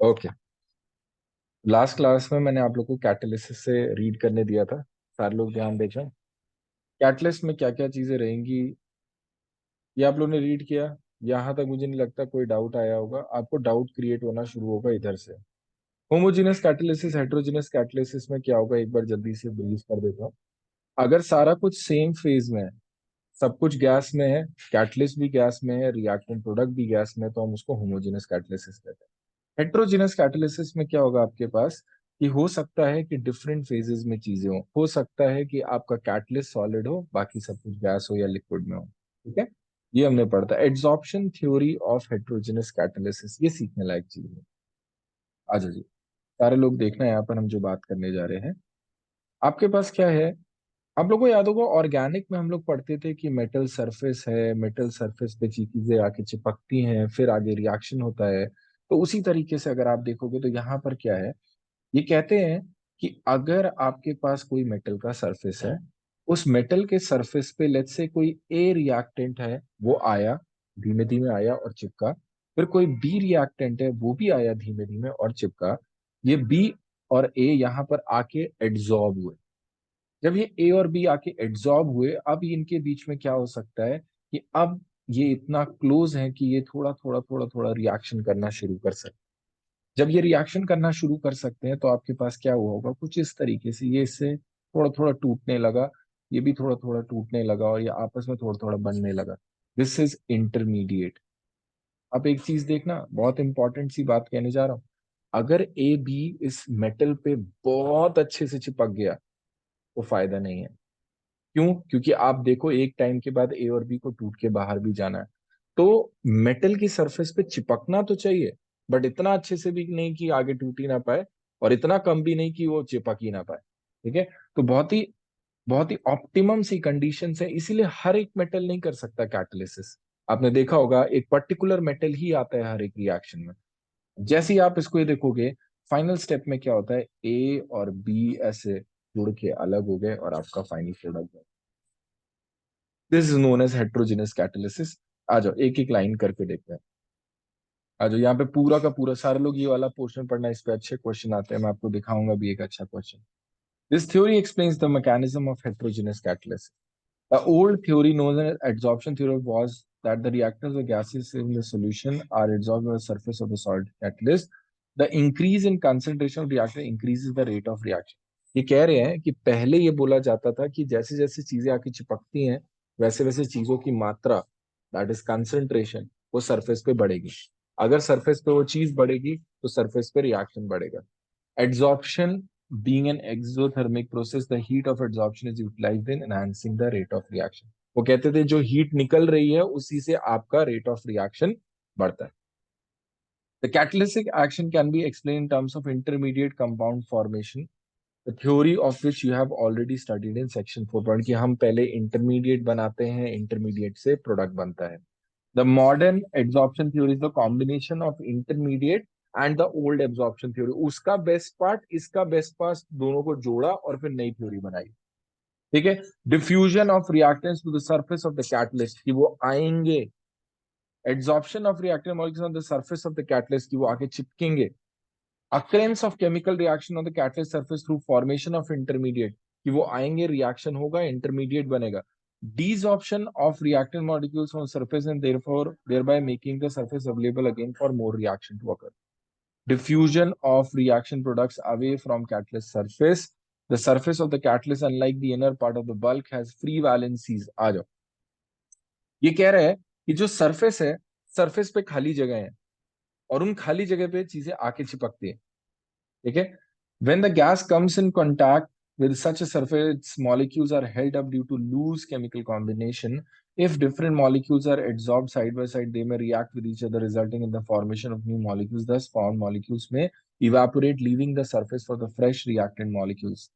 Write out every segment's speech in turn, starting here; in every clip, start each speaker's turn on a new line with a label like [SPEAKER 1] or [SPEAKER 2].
[SPEAKER 1] Okay. Last class में मैंने आप लोग को कैटालिसिस से रीड करने दिया था। सारे लोग ध्यान देखें, कैटलिस्ट में क्या क्या चीजें रहेंगी ये आप लोग ने रीड किया। यहाँ तक मुझे नहीं लगता कोई डाउट आया होगा। आपको डाउट क्रिएट होना शुरू होगा इधर से। होमोजेनस कैटालिसिस हेटेरोजेनस कैटालिसिस में क्या होगा, एक बार जल्दी से ब्रीफ कर देता हूँ। अगर सारा कुछ सेम फेज में है, सब कुछ गैस में है, कैटलिस्ट भी गैस में है, रिएक्टेंट प्रोडक्ट भी गैस में है, तो हम उसको होमोजेनस कैटालिसिस कहते हैं। हेट्रोजेनस कैटालिसिस में क्या होगा आपके पास, कि हो सकता है कि डिफरेंट फेजेस में चीजें हो सकता है कि आपका कैटलिस्ट सॉलिड हो, बाकी सब कुछ गैस हो या लिक्विड में हो। ठीक है, ये हमने पढ़ा था। Adsorption theory of heterogeneous catalysis, ये सीखने लायक चीज है। आ जाओ जी, सारे लोग देखना है यहाँ पर हम जो बात करने जा रहे हैं। आपके पास क्या है, आप लोगों को याद होगा ऑर्गेनिक में हम लोग पढ़ते थे कि मेटल सरफेस है, मेटल सरफेस पे चीजें आके चिपकती हैं, फिर आगे रिएक्शन होता है। तो उसी तरीके से अगर आप देखोगे तो यहाँ पर क्या है, ये कहते हैं कि अगर आपके पास कोई मेटल का सरफेस है, उस मेटल के सरफेस पे लेट्स से कोई ए रिएक्टेंट है, वो आया, धीमे धीमे आया और चिपका। फिर कोई बी रिएक्टेंट है, वो भी आया धीमे धीमे और चिपका। ये बी और ए यहाँ पर आके एड्सॉर्ब हुए। जब ये ए और बी आके एड्सॉर्ब हुए, अब इनके बीच में क्या हो सकता है कि अब ये इतना क्लोज है कि ये थोड़ा थोड़ा थोड़ा थोड़ा रिएक्शन करना शुरू कर सकते हैं। जब ये रिएक्शन करना शुरू कर सकते हैं तो आपके पास क्या हुआ होगा, कुछ इस तरीके से, ये इससे थोड़ा थोड़ा टूटने लगा, ये भी थोड़ा थोड़ा टूटने लगा और ये आपस में थोड़ा थोड़ा बनने लगा। This is intermediate. अब एक चीज देखना, बहुत इंपॉर्टेंट सी बात कहने जा रहा हूं। अगर ए बी इस मेटल पे बहुत अच्छे से चिपक गया तो फायदा नहीं है। क्यों? क्योंकि आप देखो एक टाइम के बाद ए और बी को टूट के बाहर भी जाना है। तो मेटल की सरफेस पे चिपकना तो चाहिए, बट इतना अच्छे से भी नहीं कि आगे टूट ही ना पाए, और इतना कम भी नहीं कि वो चिपक ही ना पाए। ठीक है, तो बहुत ही ऑप्टिमम सी कंडीशन है, इसीलिए हर एक मेटल नहीं कर सकता कैटालिसिस। आपने देखा होगा एक पर्टिकुलर मेटल ही आता है हर एक रिएक्शन में। जैसे ही आप इसको ये देखोगे, फाइनल स्टेप में क्या होता है, ए और बी ऐसे जुड़ के अलग हो गए और आपका फाइनल प्रोडक्ट है। This is known as heterogeneous catalysis. आ जाओ एक एक लाइन करके देखते हैं। आ जाओ यहाँ पे पूरा का पूरा सारे लोग ये वाला पोर्शन पढ़ना, इस पे अच्छे क्वेश्चन आते हैं, मैं आपको दिखाऊंगा भी एक अच्छा question. This theory explains the mechanism of heterogeneous catalysis. The old theory known as adsorption theory was that the reactants or gases in the solution are adsorbed on the surface of the solid catalyst. The increase in concentration of reactant increases the rate of reaction. ये कह रहे हैं कि पहले ये बोला जाता था कि जैसे जैसे चीजें आके चिपकती हैं, वैसे वैसे चीजों की मात्रा, दैट इज कंसंट्रेशन, वो सरफेस पे बढ़ेगी। अगर सरफेस पे वो चीज बढ़ेगी तो सरफेस पे रिएक्शन बढ़ेगा। Adsorption being an exothermic process, the heat of adsorption is utilized in enhancing the rate of reaction. वो कहते थे जो हीट निकल रही है उसी से आपका रेट ऑफ रिएक्शन बढ़ता है। The catalytic action can be explained in terms of intermediate compound formation, the theory of which you have already studied in section 4 कि हम पहले इंटरमीडिएट बनाते हैं, इंटरमीडिएट से प्रोडक्ट बनता है। The modern absorption theory is the combination of intermediate and the old absorption theory. उसका best part इसका बेस्ट पार्ट दोनों को जोड़ा और फिर नई थ्योरी बनाई। ठीक है, diffusion of reactants to the surface of the catalyst, कि वो आएंगे। Adsorption of reactant molecules on the surface of the catalyst, की वो आके चिपकेंगे। Occurrence of chemical reaction on the catalyst surface through formation of intermediate, कि वो आएंगे, रिएक्शन होगा, इंटरमीडिएट बनेगा। Desorption of reactant molecules from surface and therefore thereby making the surface available again for more reaction to occur. Diffusion of reaction products away from catalyst surface. The surface of the catalyst, unlike the inner part of the bulk, has free valencies. आ जाओ, ये कह रहे हैं कि जो surface है, surface पे खाली जगह है और उन खाली जगह पे चीजें आके चिपकती है। ठीक है, when the gas comes in contact with such a surface, molecules are held up due to loose chemical combination. If different molecules are adsorbed side by side, they may react with each other, resulting in the formation of new molecules. Thus found molecules may evaporate, leaving the surface for the fresh reactant molecules.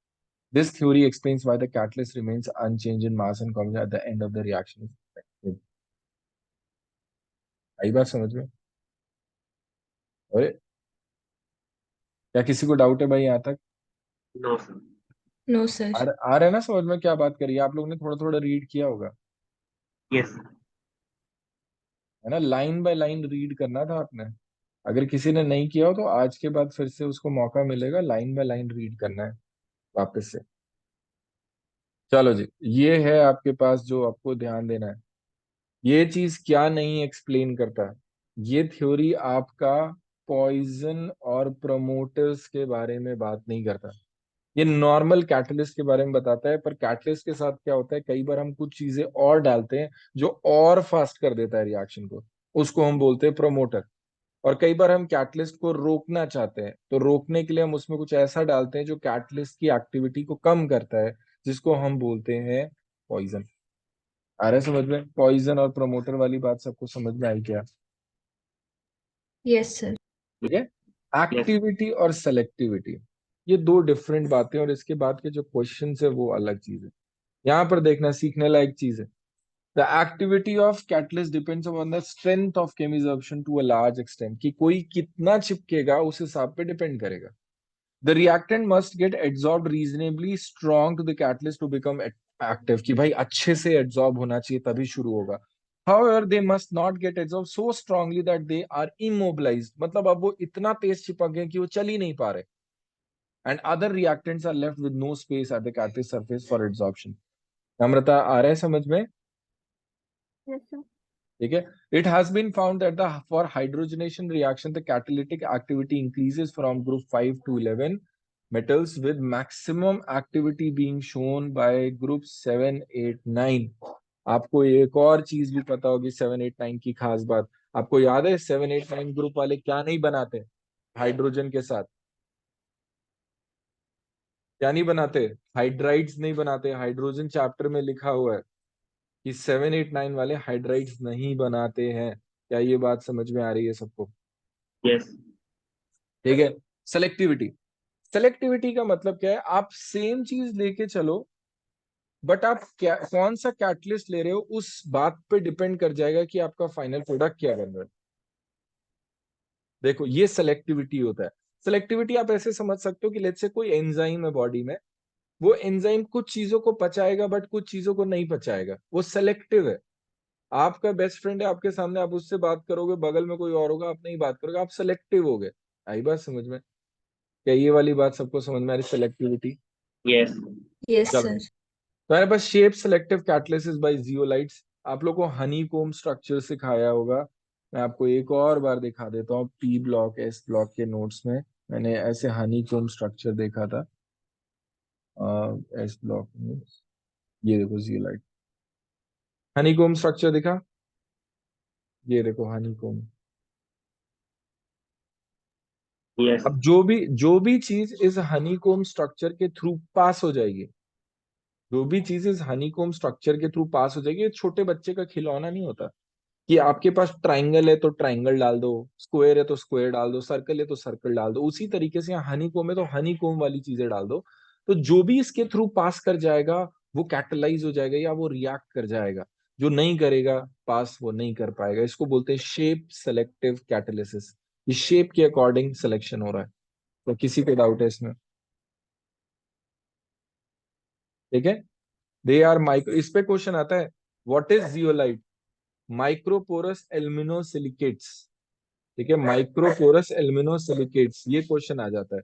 [SPEAKER 1] This theory explains why the catalyst remains unchanged in mass and composition at the end of the reaction. आई बात समझ में? अरे, क्या किसी को doubt है भाई यहाँ तक?
[SPEAKER 2] No sir.
[SPEAKER 3] No sir.
[SPEAKER 1] आ रहा है ना समझ में क्या बात करी है? आप लोगों ने थोड़ा थोड़ा रीड किया होगा,
[SPEAKER 2] यस।
[SPEAKER 1] है ना? लाइन बाय लाइन रीड करना था आपने। अगर किसी ने नहीं किया हो तो आज के बाद फिर से उसको मौका मिलेगा, लाइन बाय लाइन रीड करना है वापस से। चलो जी, ये है आपके पास जो आपको ध्यान देना है। ये चीज क्या नहीं एक्सप्लेन करता, ये थ्योरी आपका पॉइजन और प्रमोटर्स के बारे में बात नहीं करता। ये नॉर्मल कैटलिस्ट के बारे में बताता है, पर कैटलिस्ट के साथ क्या होता है, कई बार हम कुछ चीजें और डालते हैं जो और फास्ट कर देता है रिएक्शन को, उसको हम बोलते हैं प्रमोटर। और कई बार हम कैटलिस्ट को रोकना चाहते हैं, तो रोकने के लिए हम उसमें कुछ ऐसा डालते हैं जो कैटलिस्ट की एक्टिविटी को कम करता है, जिसको हम बोलते हैं पॉइजन। आ रहा है समझ में? पॉइजन और प्रमोटर वाली बात सबको समझ में आई क्या?
[SPEAKER 2] Yes sir.
[SPEAKER 1] ठीक है। एक्टिविटी और सेलेक्टिविटी, ये दो डिफरेंट बातें, और इसके बाद के जो क्वेश्चन है वो अलग चीज है। यहाँ पर देखना सीखने लायक चीज है। The activity of catalyst depends on the strength of chemisorption to a large extent, कि कोई कितना चिपकेगा उस हिसाब पे डिपेंड करेगा। The reactant must get adsorbed reasonably strong to the catalyst to become active, कि भाई अच्छे से एड्सॉर्ब होना चाहिए तभी शुरू होगा। However, they must not get absorbed so strongly that they are immobilized, मतलब अब वो इतना तेज चिपक गए कि वो चल ही नहीं पा रहे। And other reactants are left with no space at the catalyst surface for adsorption. नम्रता, आ रहा है समझ में?
[SPEAKER 2] Yes sir.
[SPEAKER 1] ठीक है। It has been found that the for hydrogenation reaction the catalytic activity increases from group 5 to 11 metals, with maximum activity being shown by group 7 8 9। आपको एक और चीज भी पता होगी 7 8 9 की खास बात। आपको याद है 7 8 9 ग्रुप वाले क्या नहीं बनाते हाइड्रोजन के साथ? क्या नहीं बनाते? हाइड्राइड्स नहीं बनाते। हाइड्रोजन चैप्टर में लिखा हुआ है कि 7 8 9 वाले हाइड्राइड्स नहीं बनाते हैं। क्या ये बात समझ में आ रही है सबको?
[SPEAKER 2] यस।
[SPEAKER 1] ठीक है। सेलेक्टिविटी, सेलेक्टिविटी का मतलब क्या है, आप सेम चीज लेके चलो, बट आप क्या कौन सा कैटलिस्ट ले रहे हो उस बात पे डिपेंड कर जाएगा कि आपका फाइनल प्रोडक्ट क्या बन रहा है। देखो ये सेलेक्टिविटी होता है। सेलेक्टिविटी आप ऐसे समझ सकते हो कि लेट्स से कोई एंजाइम है बॉडी में, वो एंजाइम कुछ चीजों को पचाएगा बट कुछ चीजों को नहीं पचाएगा, वो सेलेक्टिव है। आपका बेस्ट फ्रेंड है आपके सामने, आप उससे बात करोगे, बगल में कोई और होगा आप नहीं बात करोगे, आप सेलेक्टिव हो गए। आई बात समझ में? क्या ये वाली बात सबको समझ में आ रही, सेलेक्टिविटी?
[SPEAKER 2] यस। यस
[SPEAKER 1] चलो,
[SPEAKER 2] सर।
[SPEAKER 1] तो हमारे पास shape selective catalysis by zeolites. आप लोग को हनी कोम स्ट्रक्चर सिखाया होगा, मैं आपको एक और बार दिखा देता हूँ। पी ब्लॉक एस ब्लॉक के नोट्स में मैंने ऐसे हनी कोम स्ट्रक्चर देखा था। एस ब्लॉक में ये देखो जियोलाइट, हनी कोम स्ट्रक्चर दिखा? ये देखो हनी कोम।
[SPEAKER 2] यस।
[SPEAKER 1] अब जो भी चीज इस हनी कोम स्ट्रक्चर के थ्रू पास हो जाएगी, जो भी चीज इस हनी कोम स्ट्रक्चर के थ्रू पास हो जाएगी, ये छोटे बच्चे का खिलौना नहीं होता कि आपके पास ट्राइंगल है तो ट्राइंगल डाल दो, स्क्वायर है तो स्क्वायर डाल दो, सर्कल है तो सर्कल डाल दो। उसी तरीके से यहाँ हनी कोम है तो हनी कोम वाली चीजें डाल दो, तो जो भी इसके थ्रू पास कर जाएगा वो कैटलाइज हो जाएगा या वो रिएक्ट कर जाएगा। जो नहीं करेगा पास, वो नहीं कर पाएगा। इसको बोलते हैं शेप सेलेक्टिव कैटालिसिस। इस शेप के अकॉर्डिंग सिलेक्शन हो रहा है। तो किसी को डाउट है इसमें? ठीक है। दे आर माइक्रो, इस पे क्वेश्चन आता है, व्हाट इज जियोलाइट? माइक्रोपोरस एल्यूमिनोसिलिकेट्स। ठीक है, माइक्रोपोरस एल्यूमिनोसिलिकेट्स, ये क्वेश्चन आ जाता है।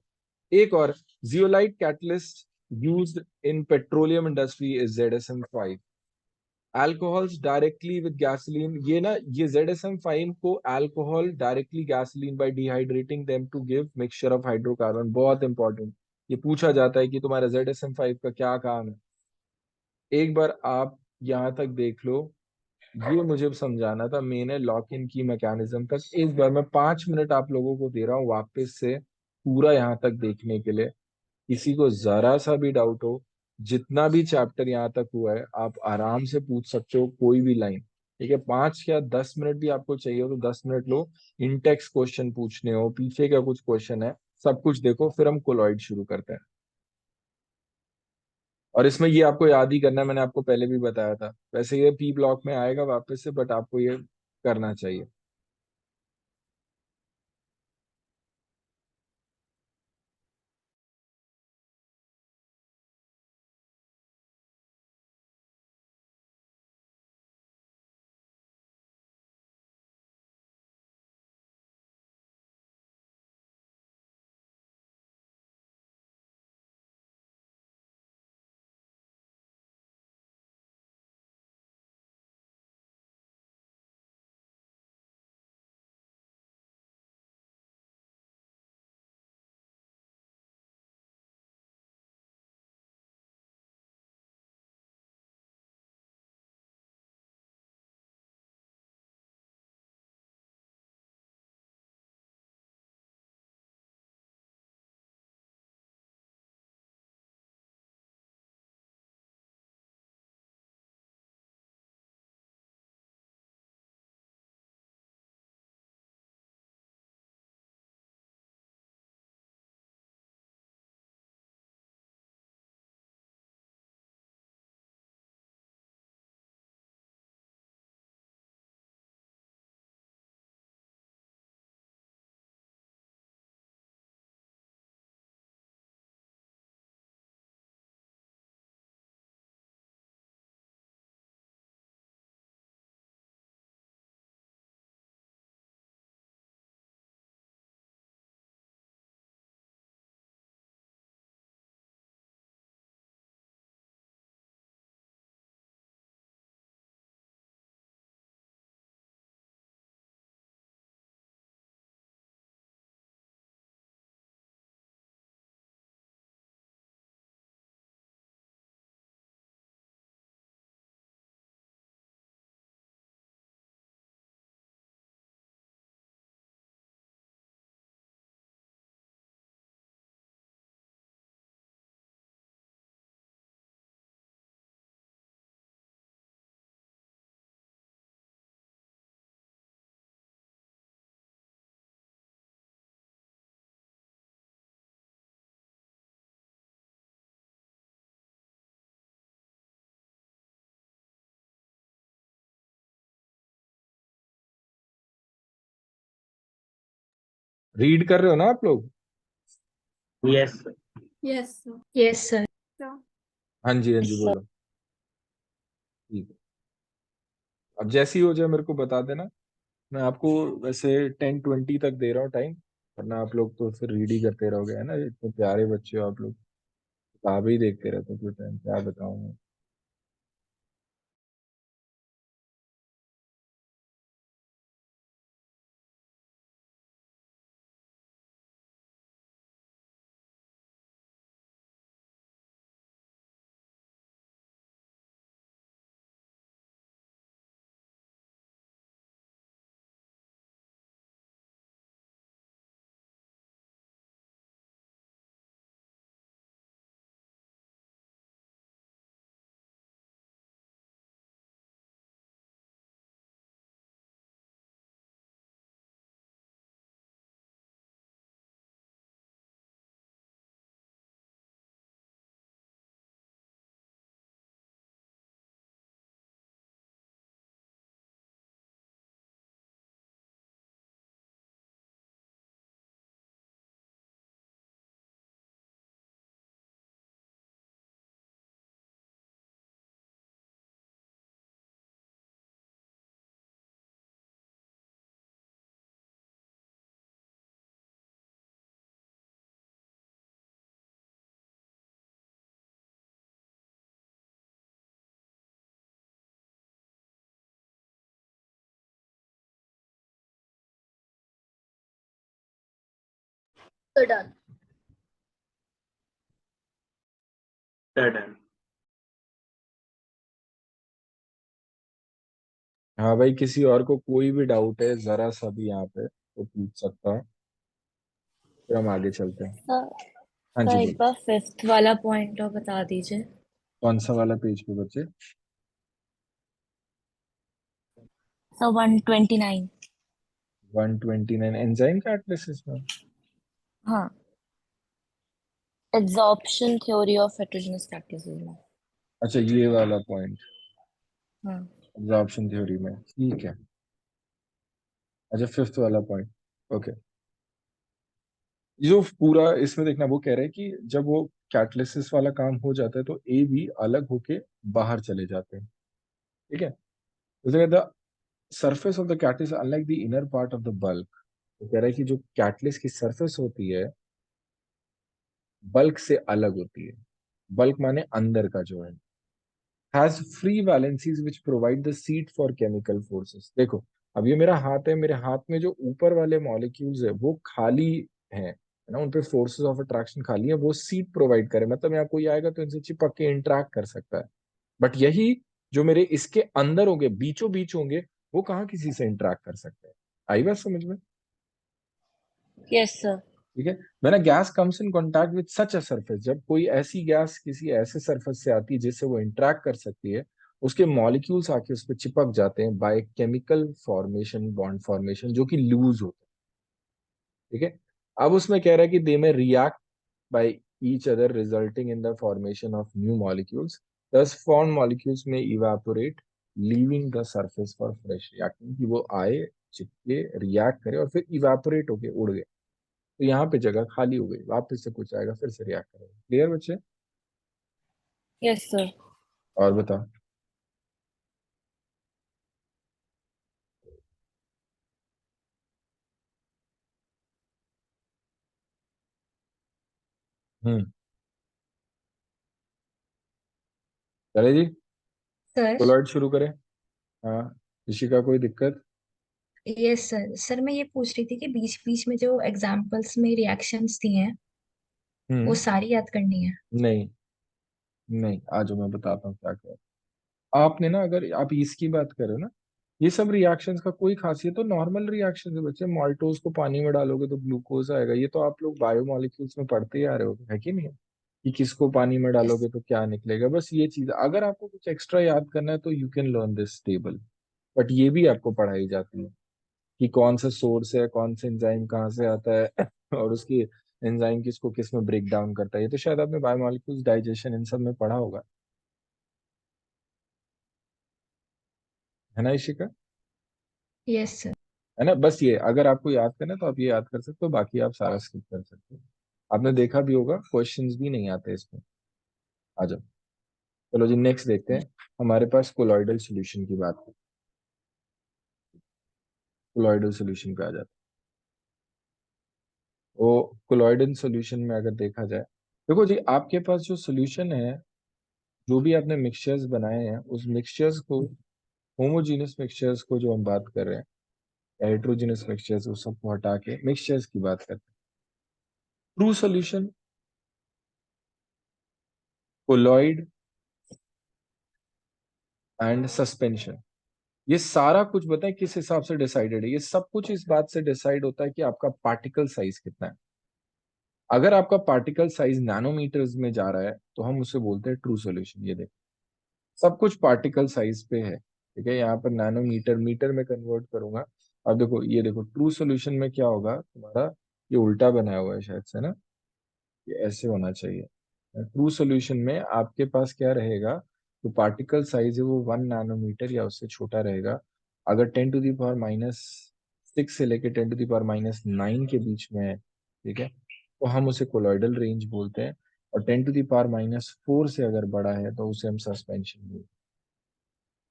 [SPEAKER 1] एक और, zeolite catalyst used in petroleum industry is ZSM5। Alcohols directly with gasoline, ये ना ये ZSM5 को alcohol directly gasoline by dehydrating them to give mixture of hydrocarbon. बहुत इंपॉर्टेंट, ये पूछा जाता है कि तुम्हारा ZSM5 का क्या काम है। एक बार आप यहाँ तक देख लो, ये मुझे समझाना था मैंने लॉक इन की मैकेनिज्म तक। एक बार मैं 5 मिनट आप लोगों को दे रहा हूँ वापस से पूरा यहाँ तक देखने के लिए। किसी को जरा सा भी डाउट हो, जितना भी चैप्टर यहाँ तक हुआ है आप आराम से पूछ सकते हो कोई भी लाइन। ठीक है, 5 या 10 मिनट भी आपको चाहिए हो तो 10 मिनट लो। इनटेक्स क्वेश्चन पूछने हो, पीछे का कुछ क्वेश्चन है, सब कुछ देखो, फिर हम कोलॉइड शुरू करते हैं। और इसमें ये आपको याद ही करना है, मैंने आपको पहले भी बताया था, वैसे ये पी ब्लॉक में आएगा वापस से, बट आपको ये करना चाहिए। रीड कर रहे हो ना आप लोग?
[SPEAKER 2] Yes sir.
[SPEAKER 3] Yes sir. Yes sir.
[SPEAKER 1] हाँ जी, हाँ जी, बोलो। ठीक है, अब जैसी हो जाए मेरे को बता देना। मैं आपको वैसे 10-20 तक दे रहा हूँ टाइम, वरना आप लोग तो फिर रीड ही करते रहोगे, है ना? इतने प्यारे बच्चे हो आप लोग, किताबें ही देखते रहते हो पूरे टाइम, क्या बताऊँ मैं।
[SPEAKER 3] So done.
[SPEAKER 2] Sir done.
[SPEAKER 1] हाँ भाई, किसी और को कोई भी डाउट है जरा सा भी यहाँ पे तो पूछ सकता है, फिर हम आगे चलते हैं।
[SPEAKER 4] सर
[SPEAKER 1] हाँ जी,
[SPEAKER 4] सर, एक
[SPEAKER 1] बोलो।
[SPEAKER 4] बार फिफ्थ वाला पॉइंट और बता दीजिए।
[SPEAKER 1] कौन सा वाला पेज पे बच्चे?
[SPEAKER 4] सर 129।
[SPEAKER 1] 129 एंजाइम का एनालिसिस में?
[SPEAKER 4] हाँ, absorption theory of heterogeneous catalysis में।
[SPEAKER 1] अच्छा, ये वाला पॉइंट
[SPEAKER 4] हाँ।
[SPEAKER 1] एब्जॉर्प्शन थ्योरी में, ठीक है। अच्छा, फिफ्थ वाला पॉइंट, ओके। जो पूरा इसमें देखना, वो कह रहे हैं कि जब वो कैटलिसिस वाला काम हो जाता है तो ए बी अलग होके बाहर चले जाते हैं, ठीक है। तो the surface of the catalyst unlike the inner part of the bulk, तो कह रहा है कि जो कैटलिस्ट की सरफेस होती है बल्क से अलग होती है। बल्क माने अंदर का जो है, has free valencies which provide the seat for chemical forces. देखो, अब ये मेरा हाथ है, मेरे हाथ में जो ऊपर वाले मॉलिक्यूल्स है वो खाली है ना, उन पे फोर्सेस ऑफ अट्रैक्शन खाली है, वो सीट प्रोवाइड करे, मतलब यहाँ कोई आएगा तो इनसे चिपक के इंटरेक्ट कर सकता है। बट यही जो मेरे इसके अंदर होंगे, बीचों बीच होंगे, वो कहाँ किसी से इंटरेक्ट कर सकते हैं। आई बात समझ में?
[SPEAKER 4] Yes sir.
[SPEAKER 1] ठीक है। When a gas comes in contact with such a surface, जब कोई ऐसी गैस किसी ऐसे सरफेस से आती है जिससे वो इंटरेक्ट कर सकती है, उसके मॉलिक्यूल्स आके उस पर चिपक जाते हैं by chemical formation, bond formation, जो कि लूज होता है, ठीक है। अब उसमें कह रहा है कि दे में react by each other resulting in the formation of new molecules, दस फॉर्म मॉलिक्यूल्स में evaporate leaving the surface for fresh reacting, कि वो आए, चिपके, रिएक्ट करे और फिर इवापोरेट होके उड़ गए, तो यहाँ पे जगह खाली हो गई, वापस से कुछ आएगा, फिर से रिएक्ट करेगा। क्लियर बच्चे?
[SPEAKER 4] Yes sir.
[SPEAKER 1] और बताओ। हम्म, चले जी,
[SPEAKER 3] सर।
[SPEAKER 1] कोलॉइड शुरू करें। हाँ, ऋषिका कोई दिक्कत?
[SPEAKER 3] Yes sir. सर मैं ये पूछ रही थी कि बीच बीच में जो एग्जाम्पल्स में रिएक्शंस दी हैं वो
[SPEAKER 1] हम्म,
[SPEAKER 3] सारी याद करनी है?
[SPEAKER 1] नहीं, नहीं, आज मैं बताता हूँ क्या क्या। आपने ना, अगर आप इसकी बात करो ना, ये सब रिएक्शंस का कोई खासियत तो नॉर्मल रिएक्शन है बच्चे, माल्टोज को पानी में डालोगे तो ग्लूकोज आएगा, ये तो आप लोग बायोमोलिक्यूल्स में पढ़ते ही आ रहे हो, है कि नहीं? कि किसको पानी में
[SPEAKER 3] यस।
[SPEAKER 1] डालोगे तो क्या निकलेगा, बस ये चीज। अगर आपको कुछ एक्स्ट्रा याद करना है तो you can learn this table, but ये भी आपको पढ़ाई जाती है कि कौन सा सोर्स है, कौन सा एंजाइम कहाँ से आता है और उसकी एंजाइम किसको किस में ब्रेक डाउन करता है, ये तो शायद आपने बायोमोलिक्यूल्स, डाइजेशन, इन सब में पढ़ा होगा, है ना इशिका?
[SPEAKER 3] Yes sir.
[SPEAKER 1] है ना। बस ये अगर आपको याद करना है तो आप ये याद कर सकते हो, बाकी आप सारा स्किप कर सकते हो। आपने देखा भी होगा क्वेश्चंस भी नहीं आते इसमें। आ जाओ, चलो जी नेक्स्ट देखते हैं। हमारे पास कोलॉइडल सॉल्यूशन की बात है। कोलॉइडल सॉल्यूशन पे आ जाते हैं। वो कोलॉइडल सॉल्यूशन में अगर देखा जाए, देखो जी आपके पास जो सॉल्यूशन है, जो भी आपने मिक्सचर्स बनाए हैं उस मिक्सचर्स को, होमोजीनियस मिक्सचर्स को जो हम बात कर रहे हैं, हेट्रोजीनियस मिक्सचर्स, उस सबको हटा के मिक्सचर्स की बात करते हैं। True solution, colloid and suspension, ये सारा कुछ बताएं किस हिसाब से डिसाइडेड है। ये सब कुछ इस बात से डिसाइड होता है कि आपका पार्टिकल साइज कितना है। अगर आपका पार्टिकल साइज नैनोमीटर्स में जा रहा है तो हम उसे बोलते हैं ट्रू सॉल्यूशन। ये देखो सब कुछ पार्टिकल साइज पे है, ठीक है। यहाँ पर नैनोमीटर मीटर में कन्वर्ट करूंगा। अब देखो, ये देखो ट्रू सॉल्यूशन में क्या होगा तुम्हारा, ये उल्टा बनाया हुआ है शायद से ना, ये ऐसे होना चाहिए। ट्रू सॉल्यूशन में आपके पास क्या रहेगा, तो पार्टिकल साइज है वो 1 नैनोमीटर या उससे छोटा रहेगा। अगर 10⁻⁶ से लेके 10⁻⁹ के बीच में है, ठीक है, तो हम उसे कोलॉइडल रेंज बोलते हैं। और 10⁻⁴ से अगर बड़ा है तो उसे हम सस्पेंशन बोलते हैं।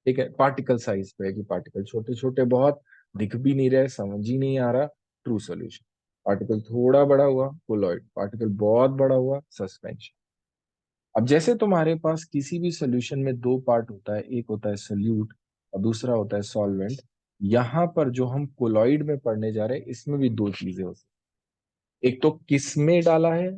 [SPEAKER 1] ठीक है, पार्टिकल साइज पे है कि पार्टिकल छोटे छोटे बहुत, दिख भी नहीं रहे, समझ ही नहीं आ रहा, ट्रू सॉल्यूशन। पार्टिकल थोड़ा बड़ा हुआ कोलॉइड, पार्टिकल बहुत बड़ा हुआ सस्पेंशन। अब जैसे तुम्हारे पास किसी भी सॉल्यूशन में दो पार्ट होता है, एक होता है सोल्यूट और दूसरा होता है सॉल्वेंट। यहाँ पर जो हम कोलॉइड में पढ़ने जा रहे हैं इसमें भी दो चीजें होती हैं। एक तो किसमें डाला है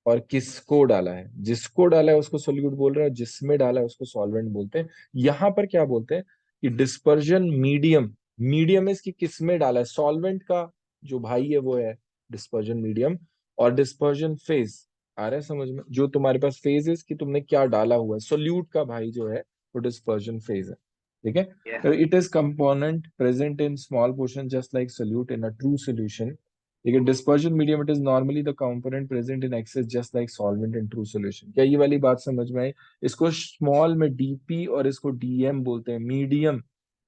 [SPEAKER 1] और किसको डाला है। जिसको डाला है उसको सोल्यूट बोल रहे हैं, और जिसमें डाला है उसको सॉल्वेंट बोलते हैं। यहाँ पर क्या बोलते हैं कि डिस्पर्जन मीडियम, मीडियम इसकी किसमें डाला है, सॉल्वेंट का जो भाई है वो है डिस्पर्जन मीडियम। और डिस्पर्जन फेज, आ रहा है समझ में, जो तुम्हारे पास फेज है कि तुमने क्या डाला हुआ है, सोल्यूट का भाई जो है वो डिस्पर्जन फेज है। ठीक
[SPEAKER 2] Yes.
[SPEAKER 1] है, it is component present in small portion just like solute in a true solution. ठीक है, dispersion medium it is normally the component present in excess just like solvent in true solution. क्या ये वाली बात समझ में आई। इसको स्मॉल में डीपी और इसको डीएम बोलते हैं। मीडियम,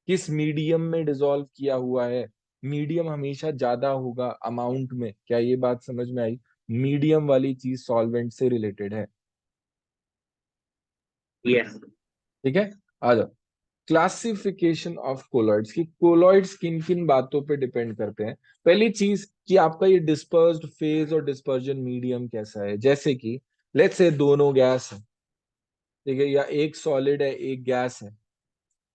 [SPEAKER 1] किस मीडियम में डिसॉल्व किया हुआ है, मीडियम हमेशा ज्यादा होगा अमाउंट में। क्या ये बात समझ में आई। मीडियम वाली चीज सॉल्वेंट से रिलेटेड है।
[SPEAKER 2] Yes.
[SPEAKER 1] ठीक है, आ जाओ। क्लासिफिकेशन ऑफ कोलॉइड्स की, कोलॉइड्स किन किन बातों पे डिपेंड करते हैं। पहली चीज कि आपका ये डिस्पर्स्ड फेज और डिस्पर्जन मीडियम कैसा है। जैसे कि लेट्स से दोनों गैस है, ठीक है, या एक सॉलिड है एक गैस है,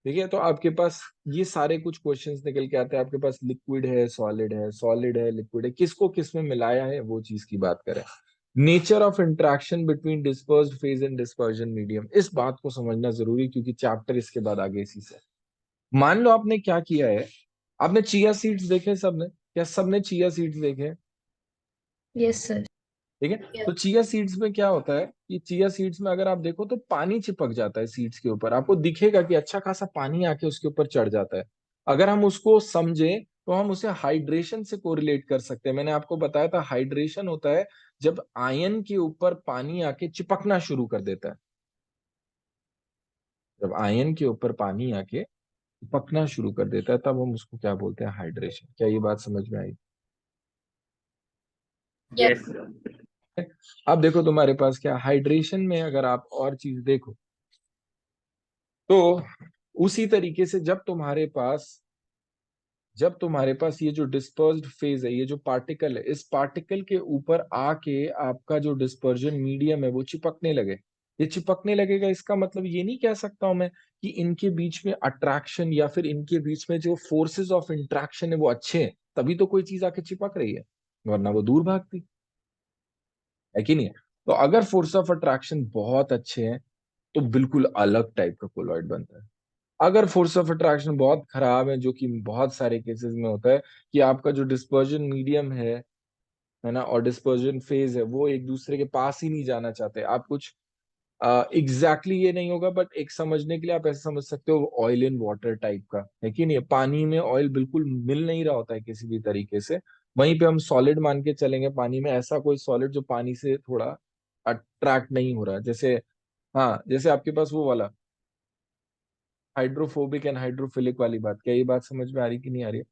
[SPEAKER 1] ठीक है, तो आपके पास ये सारे कुछ क्वेश्चंस निकल के आते हैं। आपके पास लिक्विड है सॉलिड है, सॉलिड है लिक्विड है, किसको किस में मिलाया है वो चीज की बात करें। Nature of interaction between dispersed phase and dispersion medium, इस बात को समझना जरूरी क्योंकि चैप्टर इसके बाद आगे इसी से। मान लो आपने क्या किया है, आपने चिया सीड्स देखे सबने, क्या सबने चिया सीड्स देखे।
[SPEAKER 3] Yes sir.
[SPEAKER 1] ठीक है, तो चिया सीड्स में क्या होता है कि चिया सीड्स में अगर आप देखो तो पानी चिपक जाता है सीड्स के ऊपर, आपको दिखेगा कि अच्छा खासा पानी आके उसके ऊपर चढ़ जाता है। अगर हम उसको समझे तो हम उसे हाइड्रेशन से कोरिलेट कर सकते हैं। मैंने आपको बताया था हाइड्रेशन होता है जब आयन के ऊपर पानी आके चिपकना शुरू कर देता है। जब आयन के ऊपर पानी आके चिपकना शुरू कर देता है तब हम उसको क्या बोलते हैं, हाइड्रेशन। क्या ये बात समझ में आई।
[SPEAKER 2] Yes, sir.
[SPEAKER 1] अब देखो तुम्हारे पास क्या हाइड्रेशन में, अगर आप और चीज देखो तो उसी तरीके से जब तुम्हारे पास ये जो डिस्पर्स्ड फेज है, ये जो पार्टिकल है, इस पार्टिकल के ऊपर आके आपका जो डिस्पर्जन मीडियम है वो चिपकने लगे। ये चिपकने लगेगा, इसका मतलब ये नहीं कह सकता हूं मैं कि इनके बीच में अट्रैक्शन या फिर इनके बीच में जो फोर्सेस ऑफ इंट्रैक्शन है वो अच्छे हैं, तभी तो कोई चीज आके चिपक रही है, वरना वो दूर भागती है कि नहीं है। तो अगर फोर्स ऑफ अट्रैक्शन बहुत अच्छे हैं तो बिल्कुल अलग टाइप का कोलॉइड बनता है। अगर फोर्स ऑफ अट्रैक्शन बहुत खराब है, जो कि बहुत सारे केसेस में होता है कि आपका जो डिस्पर्जन मीडियम है ना, और डिस्पर्जन फेज है वो एक दूसरे के पास ही नहीं जाना चाहते। आप कुछ एग्जैक्टली ये नहीं होगा बट एक समझने के लिए आप ऐसे समझ सकते हो, ऑयल इन वाटर टाइप का है कि नहीं। पानी में ऑयल बिल्कुल मिल नहीं रहा होता है किसी भी तरीके से, वहीं पे हम सॉलिड मान के चलेंगे, पानी में ऐसा कोई सॉलिड जो पानी से थोड़ा अट्रैक्ट नहीं हो रहा। जैसे, हाँ, जैसे आपके पास वो वाला हाइड्रोफोबिक एंड हाइड्रोफिलिक वाली बात, क्या ये बात समझ में आ रही कि नहीं आ रही है।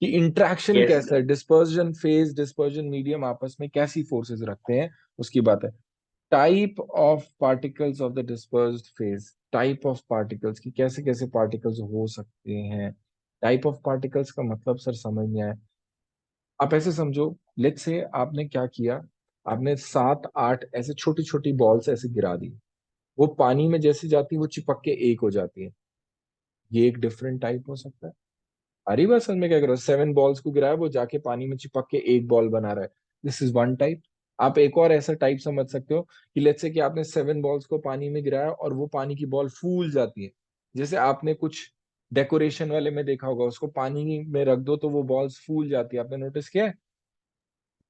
[SPEAKER 1] कि इंटरेक्शन
[SPEAKER 2] Yes,
[SPEAKER 1] कैसा
[SPEAKER 2] sir.
[SPEAKER 1] है, डिस्पर्जन फेज, डिस्पर्जन मीडियम आपस में कैसी फोर्सेस रखते हैं, उसकी बात है। Type of particles of the dispersed phase, type of particles की कैसे कैसे पार्टिकल्स हो सकते हैं। टाइप ऑफ पार्टिकल्स का मतलब सर समझ नहीं आया। आप ऐसे समझो, लेट्स से आपने क्या किया, आपने 7 8 ऐसे छोटी छोटी बॉल्स ऐसे गिरा दी, वो पानी में जैसे जाती है वो चिपक के एक हो जाती है, ये एक डिफरेंट टाइप हो सकता है। अरे बस में क्या करो, 7 बॉल्स को गिराया, वो जाके पानी में चिपक के एक बॉल बना रहा है, दिस इज वन टाइप। आप एक और ऐसा टाइप समझ सकते हो कि लेट्स से कि आपने 7 बॉल्स को पानी में गिराया और वो पानी की बॉल फूल जाती है। जैसे आपने कुछ डेकोरेशन वाले में देखा होगा, उसको पानी में रख दो तो वो बॉल्स फूल जाती है, आपने नोटिस किया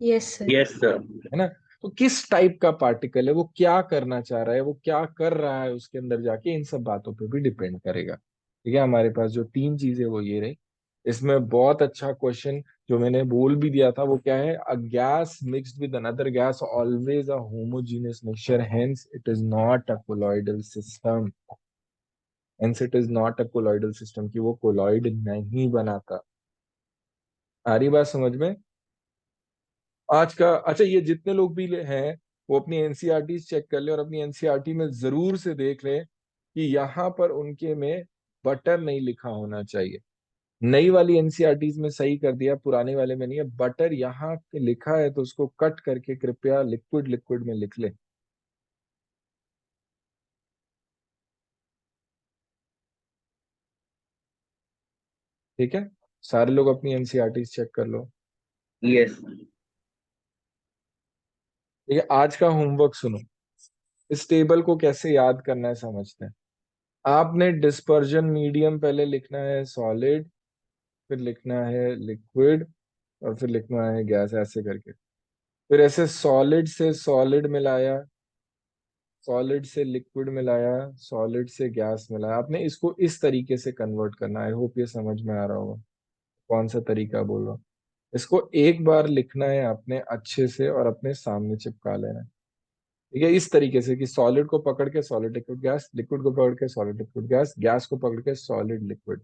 [SPEAKER 3] यस सर।
[SPEAKER 2] Yes, sir.
[SPEAKER 1] है ना? तो किस टाइप का पार्टिकल है, वो क्या करना चाह रहा है, वो क्या कर रहा है उसके अंदर जाके, इन सब बातों पे भी डिपेंड करेगा। ठीक है, हमारे पास जो 3 चीजें वो ये रही। इसमें बहुत अच्छा क्वेश्चन जो मैंने बोल भी दिया था वो क्या है, a gas mixed with another gas always a homogeneous mixture, hence it is not a colloidal system. Hence it is not a colloidal system, कि वो कोलॉइड नहीं बनाता। आ रही बात समझ में? आज का अच्छा, ये जितने लोग भी हैं वो अपनी एनसीईआरटी चेक कर ले और अपनी एनसीईआरटी में जरूर से देख ले कि यहाँ पर उनके में बटर नहीं लिखा होना चाहिए। नई वाली एनसीईआरटी में सही कर दिया, पुराने वाले में नहीं है। बटर यहाँ पे लिखा है तो उसको कट करके कृपया लिक्विड लिक्विड में लिख ले। ठीक है, सारे लोग अपनी एनसीईआरटी चेक कर लो।
[SPEAKER 2] Yes.
[SPEAKER 1] ठीक है, आज का होमवर्क सुनो, इस टेबल को कैसे याद करना है समझते हैं। आपने डिस्पर्जन मीडियम पहले लिखना है सॉलिड, फिर लिखना है लिक्विड, और फिर लिखना है गैस, ऐसे करके। फिर ऐसे सॉलिड से सॉलिड मिलाया, सॉलिड से लिक्विड मिलाया, सॉलिड से गैस मिलाया। आपने इसको इस तरीके से कन्वर्ट करना है। आई होप ये समझ में आ रहा होगा कौन सा तरीका बोल रहा हूँ। इसको एक बार लिखना है आपने अच्छे से और अपने सामने चिपका लेना है। ठीक है, इस तरीके से कि सॉलिड को पकड़ के सॉलिड लिक्विड गैस, लिक्विड को पकड़ के सॉलिड लिक्विड गैस, गैस को पकड़ के सॉलिड लिक्विड।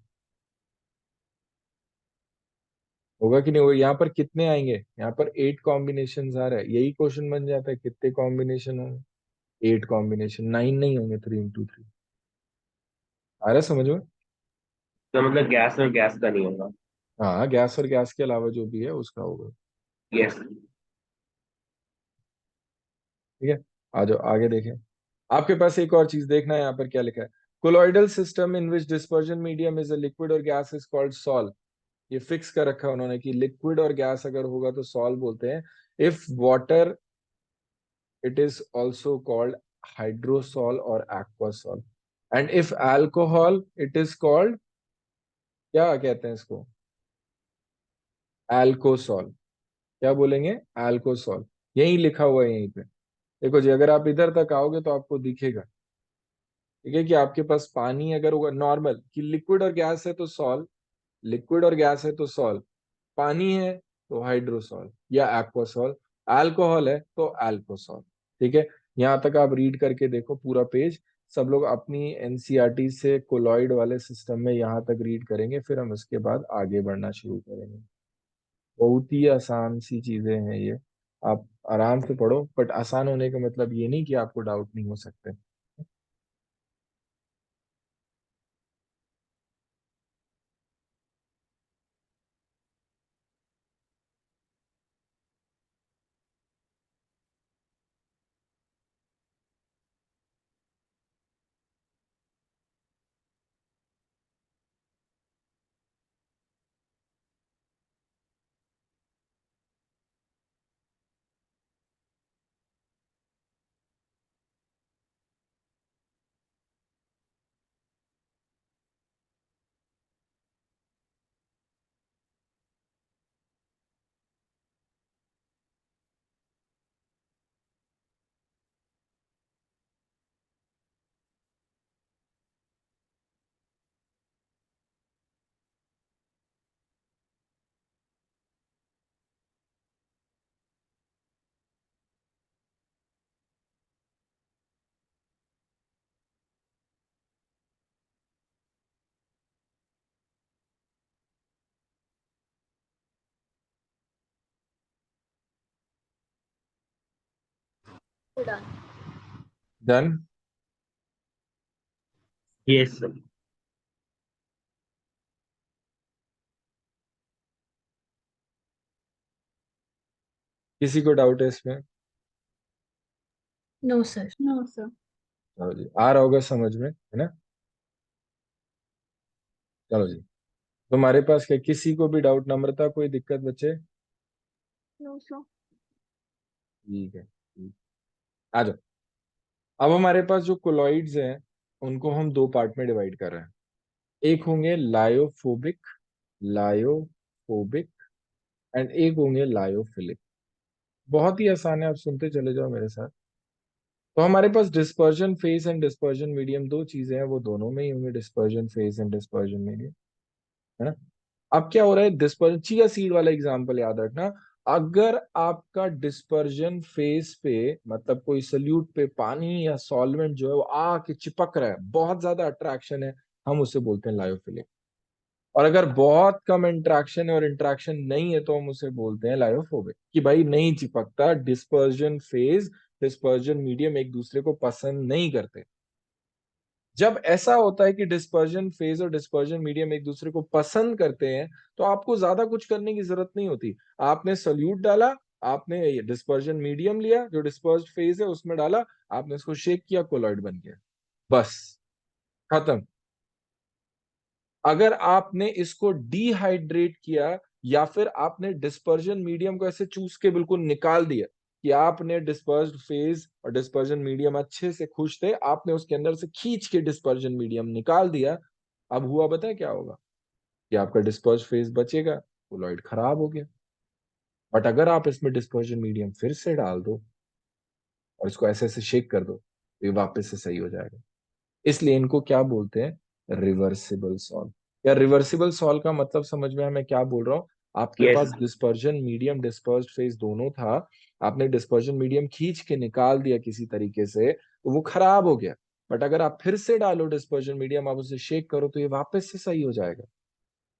[SPEAKER 1] होगा कि नहीं होगा? यहाँ पर कितने आएंगे, यहाँ पर 8 कॉम्बिनेशन आ रहा है, यही क्वेश्चन बन जाता है कितने कॉम्बिनेशन होंगे। 8 कॉम्बिनेशन, 9 नहीं होंगे, 3 into 3। आ रहा है समझ में?
[SPEAKER 2] तो मतलब गैस और गैस का नहीं होगा।
[SPEAKER 1] हाँ, गैस और गैस के अलावा जो भी है उसका होगा।
[SPEAKER 2] Yes.
[SPEAKER 1] ठीक है, आ जाओ आगे देखें। आपके पास एक और चीज देखना है, यहाँ पर क्या लिखा है, colloidal system in which dispersion medium is a liquid और गैस इज कॉल्ड सॉल्व। ये फिक्स कर रखा है उन्होंने कि लिक्विड और गैस अगर होगा तो सॉल्व बोलते हैं। If water, it is also called hydrosol or aquasol, and if alcohol it is called, क्या कहते हैं इसको, alcohol। क्या बोलेंगे, alcohol। यही लिखा हुआ है यहीं पे। देखो जी, अगर आप इधर तक आओगे तो आपको दिखेगा। ठीक है, कि आपके पास पानी अगर होगा नॉर्मल, कि लिक्विड और गैस है तो सॉल्व, लिक्विड और गैस है तो सॉल्व, पानी है तो हाइड्रोसॉल या एक्वासॉल, अल्कोहल है तो अल्कोसॉल। ठीक है, यहाँ तक आप रीड करके देखो पूरा पेज। सब लोग अपनी एनसीईआरटी से कोलॉइड वाले सिस्टम में यहाँ तक रीड करेंगे, फिर हम इसके बाद आगे बढ़ना शुरू करेंगे। बहुत ही आसान सी चीजें हैं ये, आप आराम से पढ़ो, बट आसान होने का मतलब ये नहीं कि आपको डाउट नहीं हो सकते।
[SPEAKER 5] done.
[SPEAKER 1] डन।
[SPEAKER 2] Yes, sir.
[SPEAKER 1] किसी को डाउट है इसमें?
[SPEAKER 3] No sir.
[SPEAKER 5] No, sir.
[SPEAKER 1] चलो जी, आ रहा होगा समझ में, है ना? चलो जी, तुम्हारे पास क्या किसी को भी डाउट, नम्रता, कोई दिक्कत बच्चे?
[SPEAKER 5] No, sir.
[SPEAKER 1] ठीक है, ठीक। आ जाओ। अब हमारे पास जो कोलॉइड्स हैं उनको हम दो पार्ट में डिवाइड कर रहे हैं। एक होंगे लायोफोबिक, लायोफोबिक, एंड एक होंगे लायोफिलिक। बहुत ही आसान है, आप सुनते चले जाओ मेरे साथ। तो हमारे पास dispersion phase and dispersion medium दो चीजें हैं, वो दोनों में ही होंगे, dispersion phase and dispersion medium, है ना? अब क्या हो रहा है, डिस्पर्जन, चिया सीड वाला एग्जांपल याद रखना। अगर आपका डिस्पर्जन फेज पे, मतलब कोई सल्यूट पे पानी या सॉल्वेंट जो है वो आके चिपक रहा है, बहुत ज्यादा अट्रैक्शन है, हम उसे बोलते हैं लायोफिलिक। और अगर बहुत कम इंट्रैक्शन है और इंट्रैक्शन नहीं है तो हम उसे बोलते हैं लायोफोबिक, कि भाई नहीं चिपकता, डिस्पर्जन फेज, डिस्पर्जन मीडियम एक दूसरे को पसंद नहीं करते। जब ऐसा होता है कि डिस्पर्जन फेज और डिस्पर्जन मीडियम एक दूसरे को पसंद करते हैं, तो आपको ज्यादा कुछ करने की जरूरत नहीं होती। आपने सल्यूट डाला, आपने डिस्पर्जन मीडियम लिया जो डिस्पर्स्ड फेज है उसमें डाला, आपने इसको शेक किया, कोलॉइड बन गया, बस खत्म। अगर आपने इसको डिहाइड्रेट किया या फिर आपने डिस्पर्जन मीडियम को ऐसे चूस के बिल्कुल निकाल दिया, कि आपने डिस्पर्स्ड फेज और डिस्पर्जन मीडियम अच्छे से खुश थे, आपने उसके अंदर से खींच के डिस्पर्जन मीडियम निकाल दिया, अब हुआ बताए क्या होगा? कि आपका डिस्पर्स्ड फेज बचेगा, कोलॉइड खराब हो गया। बट अगर आप इसमें डिस्पर्जन मीडियम फिर से डाल दो और इसको ऐसे ऐसे शेक कर दो, तो ये वापस से सही हो जाएगा। इसलिए इनको क्या बोलते हैं? Reversible solve. या रिवर्सिबल सॉल्व का मतलब समझ में है मैं क्या बोल रहा हूँ? आपके
[SPEAKER 2] Yes,
[SPEAKER 1] पास डिस्पर्जन मीडियम डिस्पर्स्ड फेज दोनों था, आपने डिस्पर्जन मीडियम खींच के निकाल दिया किसी तरीके से, तो वो खराब हो गया। बट अगर आप फिर से डालो डिस्पर्जन मीडियम, आप उसे शेक करो, तो ये वापस से सही हो जाएगा।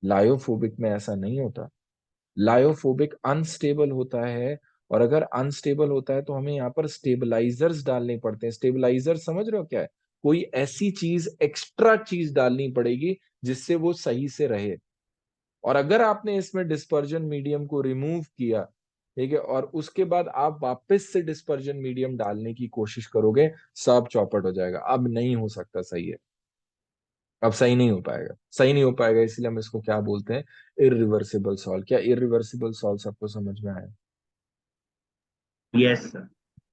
[SPEAKER 1] लायोफोबिक में ऐसा नहीं होता। लायोफोबिक अनस्टेबल होता है, और अगर अनस्टेबल होता है तो हमें यहाँ पर स्टेबलाइजर्स डालने पड़ते हैं। स्टेबलाइजर समझ रहे हो क्या है? कोई ऐसी चीज, एक्स्ट्रा चीज डालनी पड़ेगी जिससे वो सही से रहे। और अगर आपने इसमें डिस्पर्जन मीडियम को रिमूव किया, ठीक है, और उसके बाद आप वापस से डिस्पर्जन मीडियम डालने की कोशिश करोगे, सब चौपट हो जाएगा, अब नहीं हो सकता, सही है, अब सही नहीं हो पाएगा, सही नहीं हो पाएगा। इसलिए हम इसको क्या बोलते हैं? Irreversible solve. क्या इरिवर्सिबल सॉल्व सबको समझ में आया?
[SPEAKER 2] yes, sir.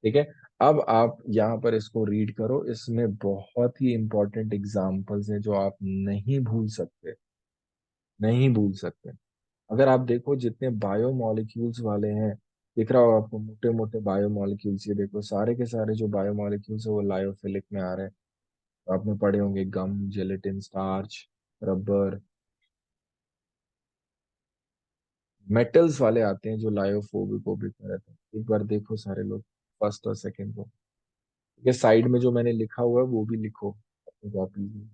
[SPEAKER 1] ठीक है। अब आप यहाँ पर इसको रीड करो, इसमें बहुत ही इंपॉर्टेंट एग्जाम्पल्स हैं जो आप नहीं भूल सकते, नहीं भूल सकते। अगर आप देखो जितने बायोमोलिक्यूल्स वाले हैं, दिख रहा होगा आपको, मोटे मोटे बायोमोलिक्यूल्स, ये देखो सारे के सारे जो बायोमोलिक्यूल्स है वो लायोफिलिक में आ रहे हैं। तो आपने पढ़े होंगे गम, जेलेटिन, स्टार्च, रबर। मेटल्स वाले आते हैं जो लायोफोबिक ओबिक में रहते हैं। एक बार देखो सारे लोग, फर्स्ट और सेकंड को, ये साइड में जो मैंने लिखा हुआ है वो भी लिखो अपनी कॉपी में।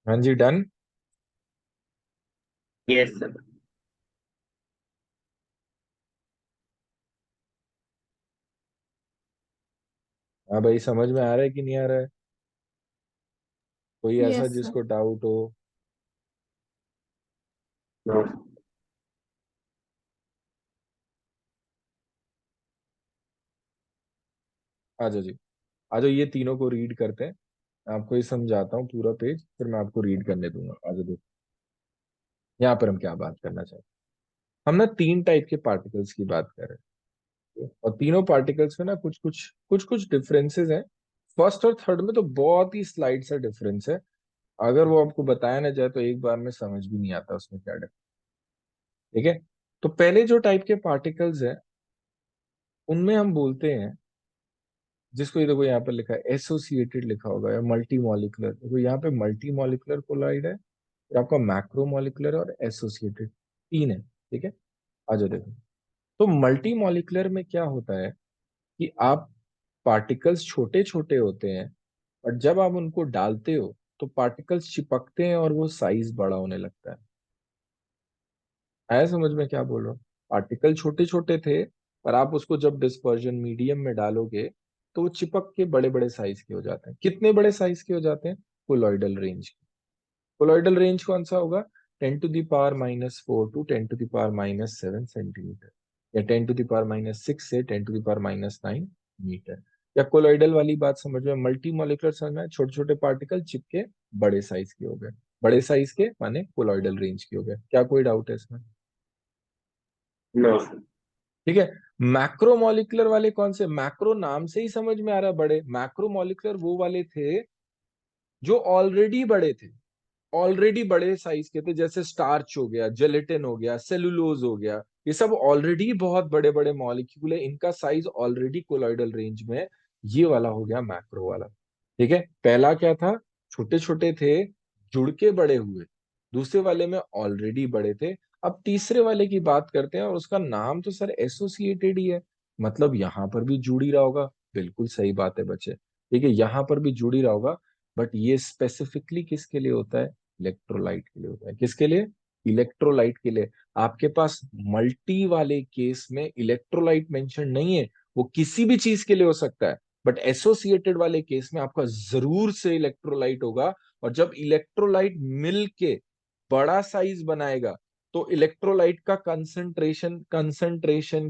[SPEAKER 1] हाँ जी, डन।
[SPEAKER 2] Yes, sir.
[SPEAKER 1] हाँ भाई, समझ में आ रहा है कि नहीं आ रहा है? कोई ऐसा
[SPEAKER 5] Yes, sir.
[SPEAKER 1] जिसको डाउट हो?
[SPEAKER 2] No.
[SPEAKER 1] आ जाओ जी, आ जाओ, ये तीनों को रीड करते हैं। मैं आपको ये समझाता हूँ पूरा पेज, फिर मैं आपको रीड करने दूंगा। आ जाओ देखो, यहाँ पर हम क्या बात करना चाहते हैं। हम ना तीन टाइप के पार्टिकल्स की बात कर रहे हैं, और तीनों पार्टिकल्स में ना कुछ कुछ डिफरेंसेस हैं। फर्स्ट और थर्ड में तो बहुत ही स्लाइड सा डिफरेंस है। अगर वो आपको बताया ना जाए तो एक बार में समझ भी नहीं आता उसमें क्या डिफरेंस। ठीक है, तो पहले जो टाइप के पार्टिकल्स हैं उनमें हम बोलते हैं, जिसको ये देखो यहाँ पर लिखा है एसोसिएटेड लिखा होगा, या मल्टी मॉलिकुलर। देखो यहाँ पे मल्टी मॉलिकुलर कोलाइड है, फिर आपका मैक्रो मॉलिकुलर और एसोसिएटेड, तीन है। ठीक है, आ जाओ देखो। तो मल्टी मॉलिकुलर में क्या होता है कि आप पार्टिकल्स छोटे छोटे होते हैं, और जब आप उनको डालते हो तो पार्टिकल्स चिपकते हैं और वो साइज बड़ा होने लगता है। आया समझ में क्या बोल रहा हूँ? पार्टिकल छोटे छोटे थे, पर आप उसको जब डिस्पर्जन मीडियम में डालोगे तो वो चिपक के बड़े बड़े साइज के हो जाते हैं। कितने बड़े साइज के हो जाते हैं? Colloidal range. कोलॉइडल रेंज कौन सा होगा? 10⁻⁻⁴ टू 10⁻⁻⁷ सेंटीमीटर, या 10⁻⁻⁶ से 10⁻⁹ मीटर। या कोलॉइडल वाली बात समझ में, मल्टी मॉलिकुलर समझ में, छोटे छोटे पार्टिकल चिपके बड़े साइज के हो गए। बड़े साइज के माने कोलॉइडल रेंज के हो गए। क्या कोई डाउट है इसमें?
[SPEAKER 2] No sir.
[SPEAKER 1] ठीक है। मैक्रो मॉलिकुलर वाले कौन से? मैक्रो नाम से ही समझ में आ रहा है बड़े। मैक्रो मॉलिकुलर वो वाले थे जो ऑलरेडी बड़े थे, ऑलरेडी बड़े साइज के थे, जैसे स्टार्च हो गया, जेलेटिन हो गया, सेलुलोज हो गया। ये सब ऑलरेडी बहुत बड़े बड़े मॉलिक्यूल है, इनका साइज ऑलरेडी कोलॉइडल रेंज में है। ये वाला हो गया मैक्रो वाला। ठीक है, पहला क्या था? छोटे छोटे थे, जुड़ के बड़े हुए। दूसरे वाले में ऑलरेडी बड़े थे। अब तीसरे वाले की बात करते हैं, और उसका नाम तो सर एसोसिएटेड ही है, मतलब यहां पर भी जुड़ ही रहा होगा। बिल्कुल सही बात है बच्चे, ठीक है, यहां पर भी जुड़ ही रहा होगा। बट ये स्पेसिफिकली किसके लिए होता है? इलेक्ट्रोलाइट के लिए होता है। किसके लिए? इलेक्ट्रोलाइट के लिए। आपके पास मल्टी वाले केस में इलेक्ट्रोलाइट मेंशन नहीं है, वो किसी भी चीज के लिए हो सकता है। बट एसोसिएटेड वाले केस में आपका जरूर से इलेक्ट्रोलाइट होगा। और जब इलेक्ट्रोलाइट मिल के बड़ा साइज बनाएगा, तो इलेक्ट्रोलाइट का कंसंट्रेशन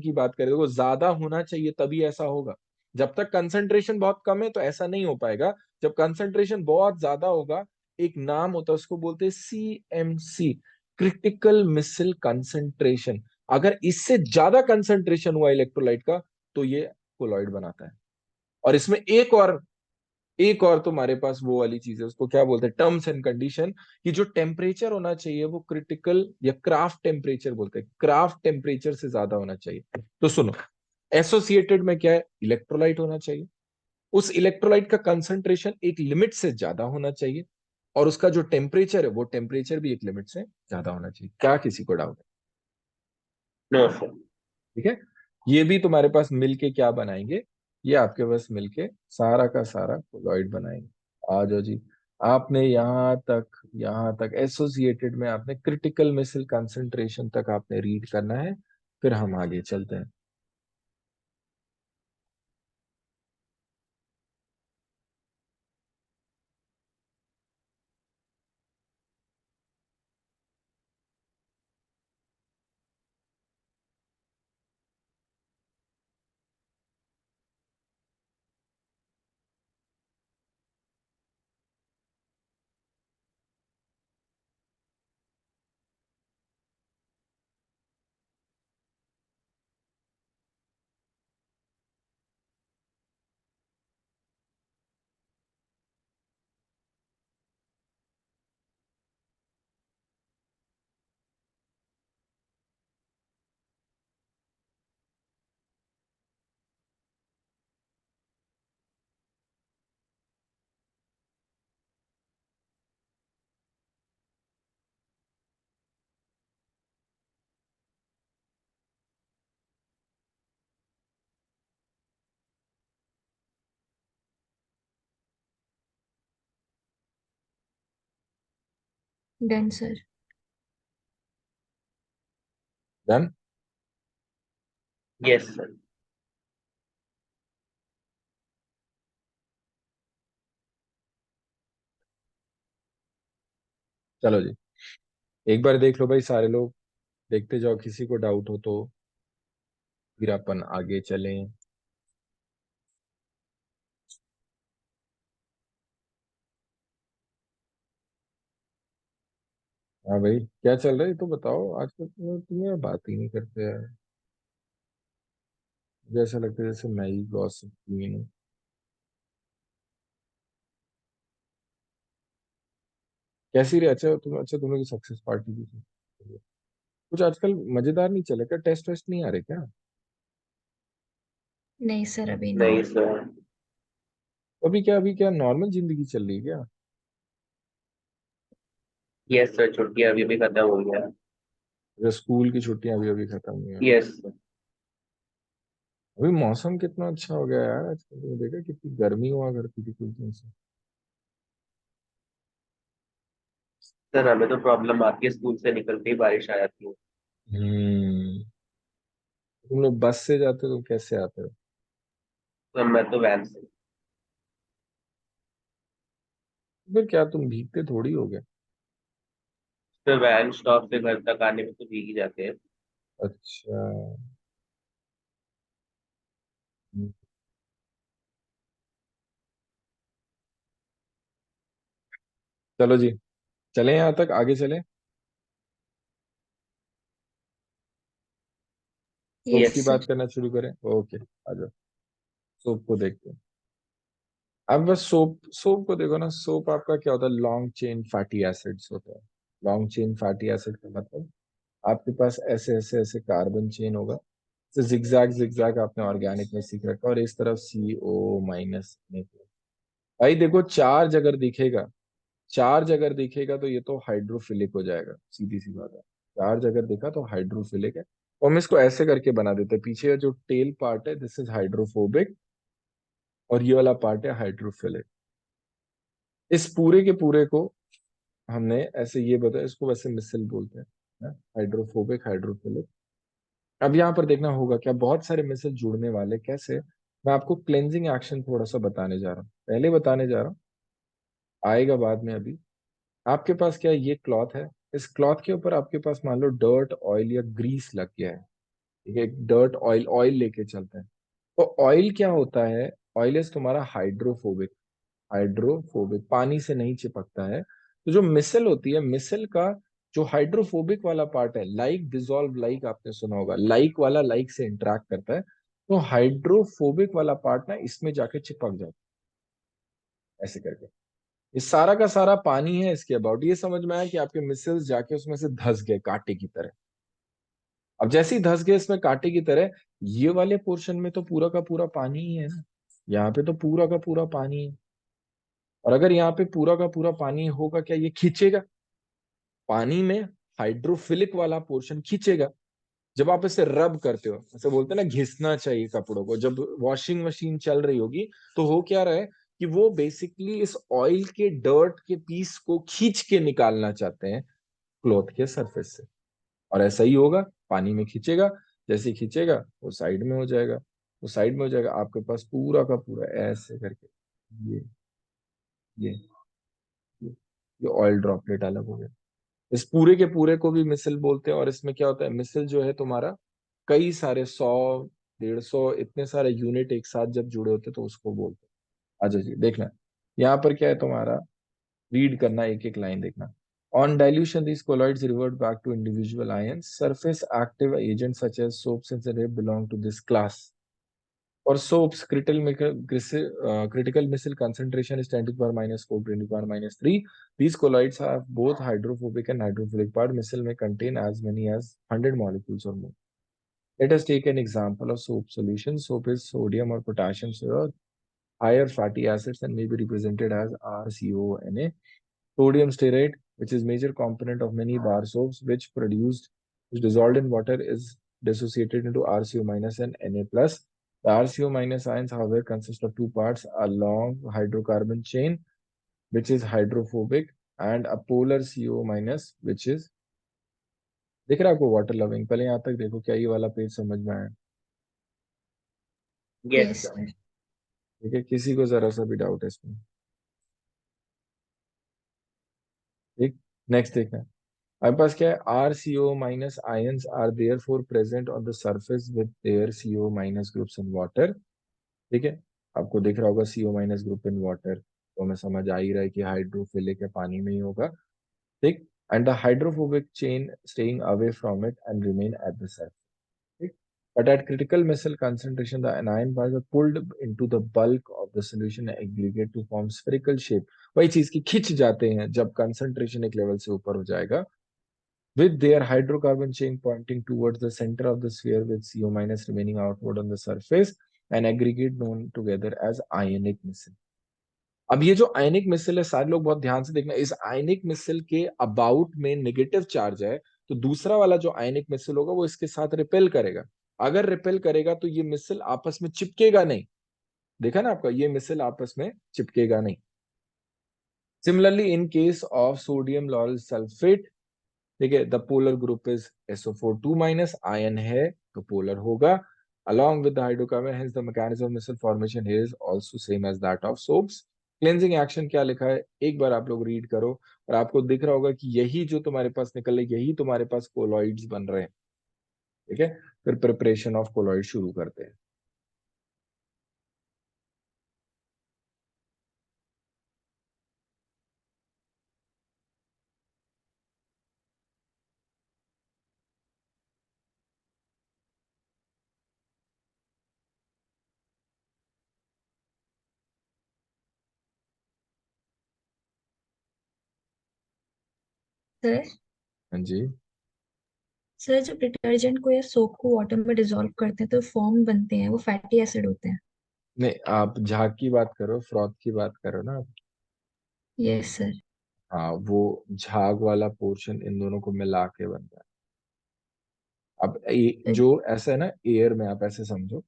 [SPEAKER 1] की बात करें तो वो ज्यादा होना चाहिए, तभी ऐसा होगा। जब तक कंसंट्रेशन बहुत कम है तो ऐसा नहीं हो पाएगा। जब कंसंट्रेशन बहुत ज्यादा होगा, एक नाम होता है उसको बोलते हैं CMC, क्रिटिकल मिसिल कंसंट्रेशन। अगर इससे ज्यादा कंसंट्रेशन हुआ इलेक्ट्रोलाइट का, तो ये कोलॉइड बनाता है। और इसमें एक और तुम्हारे पास वो वाली चीज है, उसको क्या बोलते हैं? Terms and condition. कि जो टेम्परेचर होना चाहिए वो क्रिटिकल या क्राफ्ट टेम्परेचर बोलते हैं, क्राफ्ट टेम्परेचर से ज्यादा होना चाहिए। तो सुनो, एसोसिएटेड में क्या है? इलेक्ट्रोलाइट होना चाहिए, उस इलेक्ट्रोलाइट का कंसंट्रेशन एक लिमिट से ज्यादा होना चाहिए, और उसका जो टेम्परेचर है वो टेम्परेचर भी एक लिमिट से ज्यादा होना चाहिए। क्या किसी को डाउट है?
[SPEAKER 2] No sir.
[SPEAKER 1] ठीक है, ये भी तुम्हारे पास मिलके क्या बनाएंगे? ये आपके पास मिलके सारा का सारा कोलॉइड बनाएंगे। आ जाओ जी, आपने यहाँ तक एसोसिएटेड में आपने क्रिटिकल मिसिल कंसंट्रेशन तक आपने रीड करना है। फिर हम आगे चलते हैं।
[SPEAKER 3] Done sir.
[SPEAKER 1] Done.
[SPEAKER 2] Yes sir.
[SPEAKER 1] चलो जी, एक बार देख लो भाई सारे लोग, देखते जाओ, किसी को डाउट हो तो फिर अपन आगे चलें। हाँ भाई, क्या चल रहा है ये तो बताओ। आजकल तुम्हें बात ही नहीं करते यार। मुझे ऐसा लगता है जैसे मैं ही गॉसिप क्वीन हूँ। कैसी रही? अच्छा तुम लोग की सक्सेस पार्टी भी थी। कुछ आजकल मजेदार नहीं चले क्या? टेस्ट वेस्ट नहीं आ रहे क्या?
[SPEAKER 3] नहीं सर, अभी नहीं।
[SPEAKER 2] नहीं सर।
[SPEAKER 1] अभी क्या नॉर्मल जिंदगी चल रही है क्या?
[SPEAKER 2] यस सर, छुट्टियां अभी भी खत्म हो गया।
[SPEAKER 1] जैसे स्कूल की छुट्टियां अभी अभी खत्म हुई हैं।
[SPEAKER 2] Yes sir.
[SPEAKER 1] अभी मौसम कितना अच्छा हो गया यार आजकल। तुमने देखा कितनी गर्मी हुआ करती थी कुछ दिन से।
[SPEAKER 2] सर हमें तो प्रॉब्लम आती है, स्कूल से निकलते ही बारिश आ जाती है।
[SPEAKER 1] हम्म। तुम लोग बस से जाते हो तो कैसे आते हो?
[SPEAKER 2] सर मैं तो वैन से।
[SPEAKER 1] फिर क्या तुम भीगते थोड़ी हो गए?
[SPEAKER 2] फिर वैन स्टॉप से घर तक आने में तो भीग ही जाते हैं।
[SPEAKER 1] अच्छा। हम्म, चलो जी, चले यहाँ तक, आगे चले। सोप
[SPEAKER 3] यस
[SPEAKER 1] की
[SPEAKER 2] यस।
[SPEAKER 1] बात
[SPEAKER 3] सर।
[SPEAKER 1] करना शुरू करें। ओके, आ जाओ। सोप को देखते हैं। अब बस सोप सोप को देखो ना। सोप आपका क्या होता है? लॉन्ग चेन फैटी एसिड्स होता है। लॉन्ग चेन फैटी एसिड का मतलब आपके पास ऐसे ऐसे ऐसे कार्बन चेन होगा। तो जिगजैग जिगजैग आपने ऑर्गेनिक में सीख रखा है। और इस तरफ CO- भाई देखो, चार्ज अगर दिखेगा तो ये तो हाइड्रोफिलिक हो जाएगा, सीधी सी बात है। चार्ज अगर दिखा तो हाइड्रोफिलिक है। तो हम इसको ऐसे करके बना देते हैं। पीछे का जो टेल पार्ट है, दिस इज हाइड्रोफोबिक, और ये वाला पार्ट है हाइड्रोफिलिक। इस पूरे के पूरे को हमने ऐसे ये बताया, इसको वैसे मिसल बोलते हैं, हाइड्रोफोबिक हाइड्रोफिलिक। अब यहाँ पर देखना होगा क्या, बहुत सारे मिसल जुड़ने वाले कैसे। मैं आपको क्लेंजिंग एक्शन थोड़ा सा बताने जा रहा हूँ, पहले बताने जा रहा हूँ, आएगा बाद में। अभी आपके पास क्या है, ये क्लॉथ है। इस क्लॉथ के ऊपर आपके पास मान लो डर्ट ऑयल या ग्रीस लग गया है। ठीक है, डर्ट ऑयल ऑयल लेके चलते हैं। तो ऑयल क्या होता है? ऑयल इज तुम्हारा हाइड्रोफोबिक। हाइड्रोफोबिक पानी से नहीं चिपकता है। तो जो मिसल होती है, मिसल का जो हाइड्रोफोबिक वाला पार्ट है, लाइक डिजोल्व लाइक आपने सुना होगा, लाइक वाला लाइक से इंटरेक्ट करता है। तो हाइड्रोफोबिक वाला पार्ट ना इसमें जाके चिपक जाता है, ऐसे करके। ये सारा का सारा पानी है इसके अबाउट। ये समझ में आया कि आपके मिसल्स जाके उसमें से धस गए कांटे की तरह। अब जैसे ही धस गए इसमें कांटे की तरह, ये वाले पोर्शन में तो पूरा का पूरा पानी ही है ना। यहाँ पे तो पूरा का पूरा पानी है। और अगर यहाँ पे पूरा का पूरा पानी होगा, क्या ये खींचेगा? पानी में हाइड्रोफिलिक वाला पोर्शन खींचेगा। जब आप इसे रब करते हो, ऐसे बोलते हैं ना, घिसना चाहिए कपड़ों को, जब वॉशिंग मशीन चल रही होगी, तो हो क्या रहा है कि वो बेसिकली इस ऑयल के डर्ट के पीस को खींच के निकालना चाहते हैं क्लॉथ के सरफेस से। और ऐसा ही होगा, पानी में खींचेगा। जैसे ही खींचेगा वो साइड में हो जाएगा। वो साइड में हो जाएगा, आपके पास पूरा का पूरा ऐसे करके ये ये ये ऑयल ड्रॉपलेट अलग हो गया। इस पूरे के पूरे को भी मिसल बोलते हैं। और इसमें क्या होता है, मिसल जो है तुम्हारा कई सारे 100 150 इतने सारे यूनिट एक साथ जब जुड़े होते हैं तो उसको बोलते हैं। अच्छा जी, देखना यहाँ पर क्या है तुम्हारा, रीड करना, एक एक लाइन देखना। On dilution, these colloids revert back to individual ions. Surface active agents such as soaps and rib belong to this class. For soaps, critical missile concentration is 10 to the power minus 4 to the power minus 3. These colloids have both hydrophobic and hydrophilic part. Missile may contain as many as 100 molecules or more. Let us take an example of soap solution. Soap is sodium or potassium soda, higher fatty acids, and may be represented as RCONA. Sodium stearate, which is major component of many bar soaps, which dissolved in water, is dissociated into RCO minus and Na plus. The RCO minus ions, however, consist of two parts: a long hydrocarbon chain, which is hydrophobic, and a polar CO minus, which is, दिख रहा है आपको, water loving. पहले यहाँ तक देखो, क्या ये वाला पेज समझ में आया?
[SPEAKER 2] Yes
[SPEAKER 3] yes
[SPEAKER 2] sir.
[SPEAKER 3] सर।
[SPEAKER 1] ठीक है, किसी को जरा सा भी डाउट है इसमें? ठीक, नेक्स्ट देखना है। हमारे पास क्या है, RCO minus ions are there for present on the surface with their CO minus groups in water. ठीक है, आपको दिख रहा होगा CO minus group in water, तो हमें समझ आ ही रहा है कि हाइड्रोफिलिक है, पानी में ही होगा। ठीक। and the hydrophobic chain staying away from it and remain at the surface. But at critical missile concentration, the anion bars are pulled into the bulk of the solution aggregate to form spherical shape. वही चीज की खिंच जाते हैं जब concentration एक level से ऊपर हो जाएगा, with their hydrocarbon chain pointing towards the center of the sphere with CO minus remaining outward on the surface, an aggregate known together as ionic missile. अब ये जो आयनिक मिसाइल है, सारे लोग बहुत ध्यान से देखना, इस आयनिक मिसाइल के अबाउट में नेगेटिव चार्ज है, तो दूसरा वाला जो आयनिक मिसाइल होगा वो इसके साथ रिपेल करेगा. अगर रिपेल करेगा तो ये मिसाइल आपस में चिपकेगा नहीं. देखा ना आपका, ये मिसाइल आपस में चिपकेगा नहीं. Similarly in case of sodium lauryl sulphate, ठीक है, the polar group is SO4 minus, ion है तो पोलर होगा along with the hydrocarbon, hence the mechanism of missile formation here is also same as that of soaps. Cleansing action क्या लिखा है एक बार आप लोग रीड करो और आपको दिख रहा होगा कि यही जो तुम्हारे पास निकल रहा है यही तुम्हारे पास कोलॉइड्स बन रहे हैं. ठीक है, फिर प्रिपरेशन ऑफ कोलॉइड शुरू करते हैं.
[SPEAKER 3] सर
[SPEAKER 1] हाँ जी.
[SPEAKER 3] सर जब डिटर्जेंट को या सोप को वाटर में डिसॉल्व करते हैं तो फॉर्म बनते हैं, वो फैटी एसिड होते हैं.
[SPEAKER 1] नहीं, आप झाग की बात करो, फ्रॉथ की बात करो ना.
[SPEAKER 3] Yes sir.
[SPEAKER 1] हाँ, वो झाग वाला पोर्शन इन दोनों को मिला के बनता है. अब जो ऐसा है ना, एयर में आप ऐसे समझो,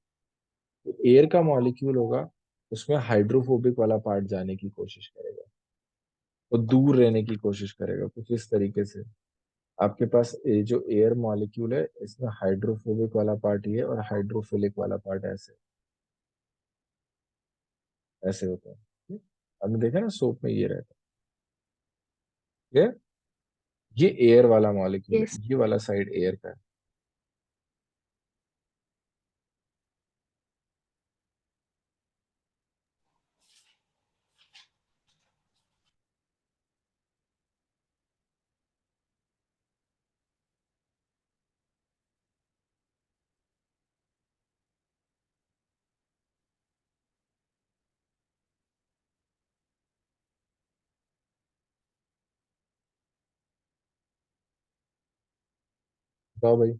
[SPEAKER 1] एयर का मॉलिक्यूल होगा, उसमें हाइड्रोफोबिक वाला पार्ट जाने की कोशिश करेगा, वो दूर रहने की कोशिश करेगा कुछ इस तरीके से. आपके पास ये जो एयर मॉलिक्यूल है, इसमें हाइड्रोफोबिक वाला पार्ट ये और हाइड्रोफिलिक वाला पार्ट ऐसे ऐसे होता है. हमने देखा ना सोप में ये रहता है. ये एयर वाला मॉलिक्यूल है,
[SPEAKER 3] यस.
[SPEAKER 1] ये वाला साइड एयर का है. बताओ भाई.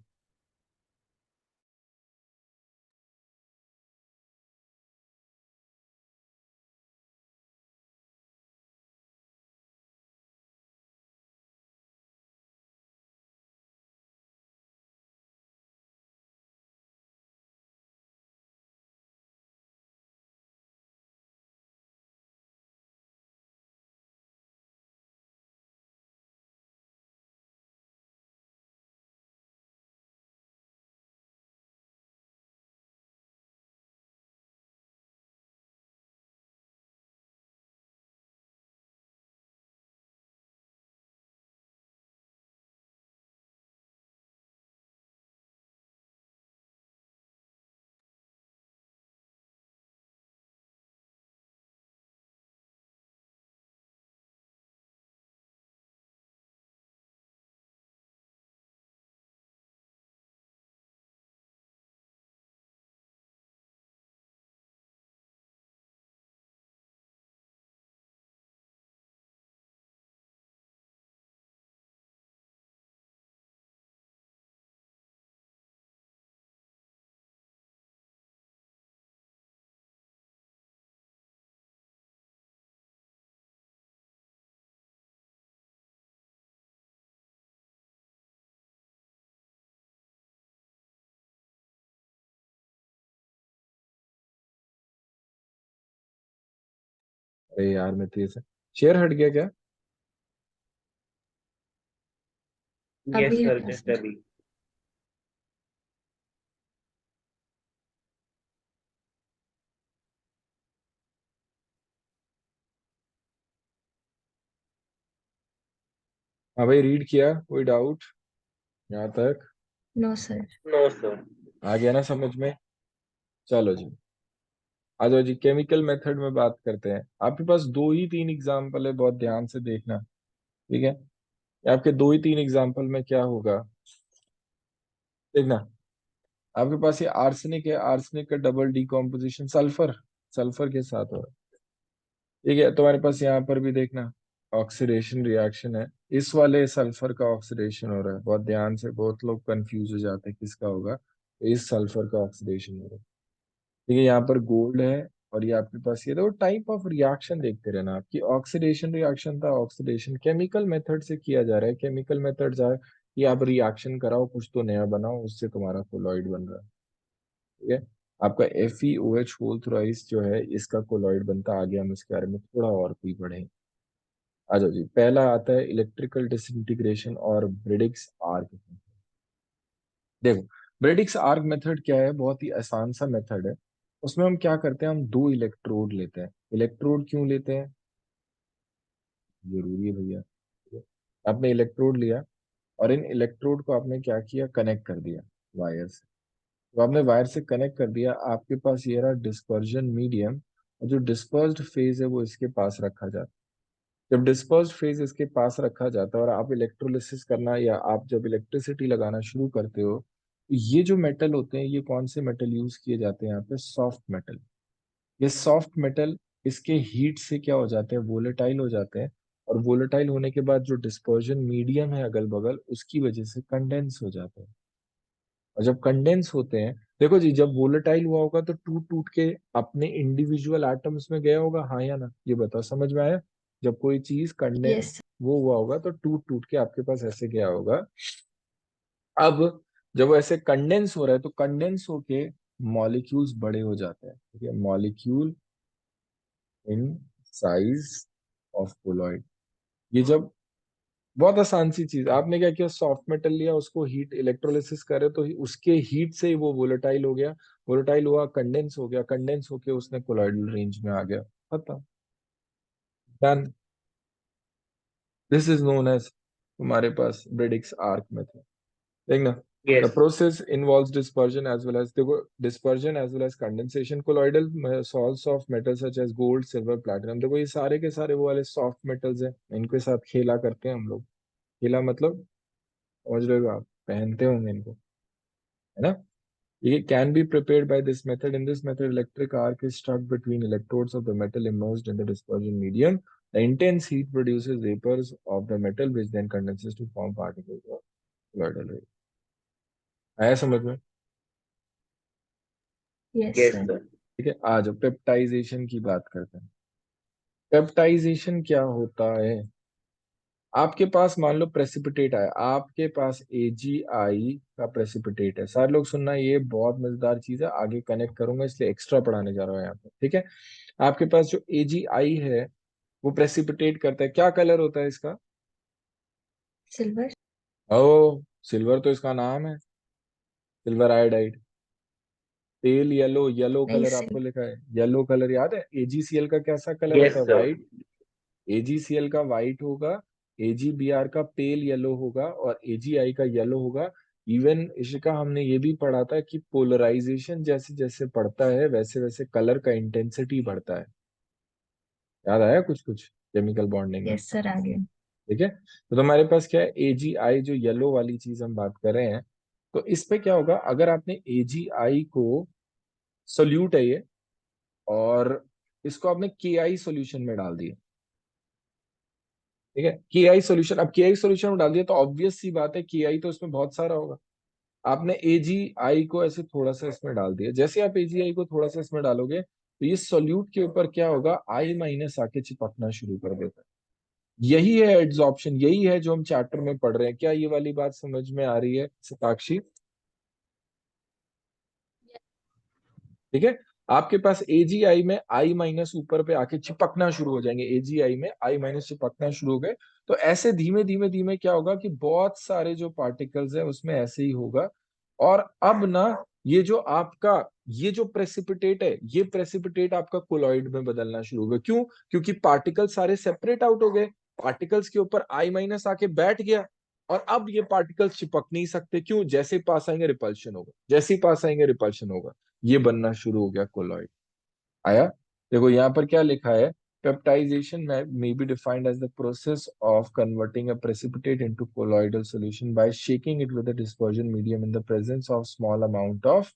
[SPEAKER 1] अरे यार, मैं तो ये शेयर हट गया क्या?
[SPEAKER 2] यस
[SPEAKER 3] अभी
[SPEAKER 2] सर,
[SPEAKER 3] हटा
[SPEAKER 2] जस्ट
[SPEAKER 3] सर.
[SPEAKER 2] अभी.
[SPEAKER 1] हाँ भाई, रीड किया, कोई डाउट यहाँ तक?
[SPEAKER 3] No sir.
[SPEAKER 2] No sir.
[SPEAKER 1] आ गया ना समझ में? चलो जी, आ जाओ जी, केमिकल मेथड में बात करते हैं. आपके पास दो ही तीन एग्जाम्पल है, बहुत ध्यान से देखना. ठीक है, ये आपके 2 ही 3 एग्जाम्पल में क्या होगा देखना। आपके पास ये आर्सेनिक है, आर्सेनिक का डबल डिकम्पोजिशन सल्फर, सल्फर के साथ हो रहा है। ठीक है, तुम्हारे पास यहाँ पर भी देखना ऑक्सीडेशन रिएक्शन है, इस वाले सल्फर का ऑक्सीडेशन हो रहा है। बहुत ध्यान से, बहुत लोग कंफ्यूज हो जाते हैं किसका होगा, तो इस सल्फर का ऑक्सीडेशन हो रहा है। ठीक है, यहाँ पर गोल्ड है और ये आपके पास ये देखो टाइप ऑफ रिएक्शन देखते रहना आपकी। ऑक्सीडेशन रिएक्शन था, ऑक्सीडेशन केमिकल मेथड से किया जा रहा है, केमिकल मेथड जा ये आप रिएक्शन कराओ, कुछ तो नया बनाओ, उससे तुम्हारा कोलॉइड बन रहा है। ठीक है, आपका FeOH होल थ्राइस जो है इसका कोलॉइड बनता है। आगे हम इसके बारे में थोड़ा और भी पढ़ेंगे। आ जाओ जी, पहला आता है इलेक्ट्रिकल डिसइंटीग्रेशन और ब्रिडिक्स आर्क। देखो, ब्रेडिक्स आर्क मेथड क्या है, बहुत ही आसान सा मेथड है। उसमें हम क्या करते हैं, हम 2 इलेक्ट्रोड लेते हैं। इलेक्ट्रोड क्यों लेते हैं, जरूरी है भैया। ठीक है? आपने इलेक्ट्रोड लिया और इन इलेक्ट्रोड को आपने क्या किया, कनेक्ट कर दिया वायर से। तो आपने वायर से कनेक्ट कर दिया, आपके पास ये रहा डिस्पर्जन मीडियम, और जो डिस्पर्स्ड फेज है वो इसके पास रखा जाता है। जब डिस्पर्स्ड फेज इसके पास रखा जाता है और आप इलेक्ट्रोलिसिस करना या आप जब इलेक्ट्रिसिटी लगाना शुरू करते हो, तो ये जो मेटल होते हैं, ये कौन से मेटल यूज किए जाते हैं यहाँ पे, सॉफ्ट मेटल। ये सॉफ्ट मेटल इसके हीट से क्या हो जाते हैं, वोलेटाइल हो जाते हैं। और वोलेटाइल होने के बाद जो डिस्पर्जन मीडियम है अगल बगल, उसकी वजह से कंडेंस हो जाते हैं। और जब कंडेंस होते हैं, देखो जी, जब वोलेटाइल हुआ होगा तो टूट टूट के अपने इंडिविजुअल एटम्स में गया होगा, हाँ या ना, ये बताओ, समझ में आया। जब कोई चीज कंडेंस
[SPEAKER 3] यस।
[SPEAKER 1] वो हुआ होगा तो टूट टूट के आपके पास ऐसे गया होगा। अब जब वो ऐसे कंडेंस हो रहा है तो कंडेंस होके मॉलिक्यूल्स बड़े हो जाते हैं। ठीक है, molecule in size of colloid. ये जब, बहुत आसान सी चीज, आपने क्या किया, सॉफ्ट मेटल लिया, उसको हीट इलेक्ट्रोलिसिस करे तो उसके हीट से ही वो वोलेटाइल हो गया, वोलेटाइल हुआ, कंडेंस हो गया, कंडेंस होके उसने कोलॉइडल रेंज में आ गया, खत्म, done. This is known as तुम्हारे पास ब्रेडिक्स आर्क मेथड। देखना, the
[SPEAKER 2] yes.
[SPEAKER 1] process involves dispersion as well as, देखो, dispersion as well as condensation colloidal salts of metals such as gold silver platinum। देखो ये सारे के सारे वो वाले सॉफ्ट मेटल्स हैं, इनके साथ खेला करते हैं हम लोग। खेला मतलब समझ रहे हो आप, पहनते होंगे इनको, है ना। ये can be prepared by this method. In this method, electric arc is struck between electrodes of the metal immersed in the dispersion medium. The intense heat produces vapors of the metal which then condenses to form particles of colloidal ray। आया समझ में।
[SPEAKER 3] Yes
[SPEAKER 2] yes
[SPEAKER 3] sir.
[SPEAKER 2] Sir.
[SPEAKER 1] ठीक है, आ जाओ peptization की बात करते हैं। पेप्टाइजेशन क्या होता है, आपके पास मान लो प्रेसिपिटेट आया, आपके पास AgI का प्रेसिपिटेट है। सारे लोग सुनना, ये बहुत मजेदार चीज है, आगे कनेक्ट करूंगा इसलिए एक्स्ट्रा पढ़ाने जा रहा हूँ यहाँ पे। ठीक है, आपके पास जो AgI है वो प्रेसिपिटेट करता है, क्या कलर होता है इसका,
[SPEAKER 3] सिल्वर।
[SPEAKER 1] ओ सिल्वर तो इसका नाम है, silver iodide. Pale yellow, yellow
[SPEAKER 3] नहीं
[SPEAKER 1] कलर
[SPEAKER 3] सिल्वर।
[SPEAKER 1] आपको लिखा है, येलो कलर याद है। AgCl का कैसा कलर होता
[SPEAKER 2] यस
[SPEAKER 1] है,
[SPEAKER 2] सर।
[SPEAKER 1] व्हाइट। AgCl का वाइट होगा, AgBr का पेल येलो होगा और AgI का येलो होगा। इवन इशिका हमने ये भी पढ़ा था कि पोलराइजेशन जैसे जैसे बढ़ता है वैसे वैसे कलर का इंटेंसिटी बढ़ता है। याद आया कुछ कुछ केमिकल बॉन्डिंग में।
[SPEAKER 3] यस सर आगे।
[SPEAKER 1] ठीक है, तो तुम्हारे पास क्या है, AgI जो येलो वाली चीज हम बात कर रहे हैं, तो इस पे क्या होगा, अगर आपने AgI को, सोल्यूट है ये, और इसको आपने KI सॉल्यूशन में डाल दिया। ठीक है, KI सॉल्यूशन, अब KI सॉल्यूशन में डाल दिया तो ऑब्वियस सी बात है KI तो इसमें बहुत सारा होगा। आपने AgI को ऐसे थोड़ा सा इसमें डाल दिया, जैसे आप AgI को थोड़ा सा इसमें डालोगे तो ये सोल्यूट के ऊपर क्या होगा, I- आके चिपकना शुरू कर देता है। यही है एड्सॉर्प्शन, यही है जो हम चैप्टर में पढ़ रहे हैं। क्या ये वाली बात समझ में आ रही है साक्षी। ठीक है, आपके पास AgI में I- ऊपर पे आके चिपकना शुरू हो जाएंगे, AgI में I- चिपकना शुरू हो गए, तो ऐसे धीमे धीमे धीमे क्या होगा कि बहुत सारे जो पार्टिकल्स है उसमें ऐसे ही होगा। और अब ना, ये जो आपका, ये जो प्रेसिपिटेट है, ये प्रेसिपिटेट आपका कोलॉइड में बदलना शुरू होगा। क्यों, क्योंकि पार्टिकल सारे सेपरेट आउट हो गए, पार्टिकल्स के ऊपर I- आके बैठ गया, और अब ये पार्टिकल्स चिपक नहीं सकते। क्यों, जैसे ही पास आएंगे रिपल्शन होगा, जैसे ही पास आएंगे रिपल्शन होगा, ये बनना शुरू हो गया कोलॉइड। आया, देखो यहाँ पर क्या लिखा है, Peptidization may be defined as the process of converting a precipitate into colloidal solution by shaking it with a dispersion medium in the presence of small amount of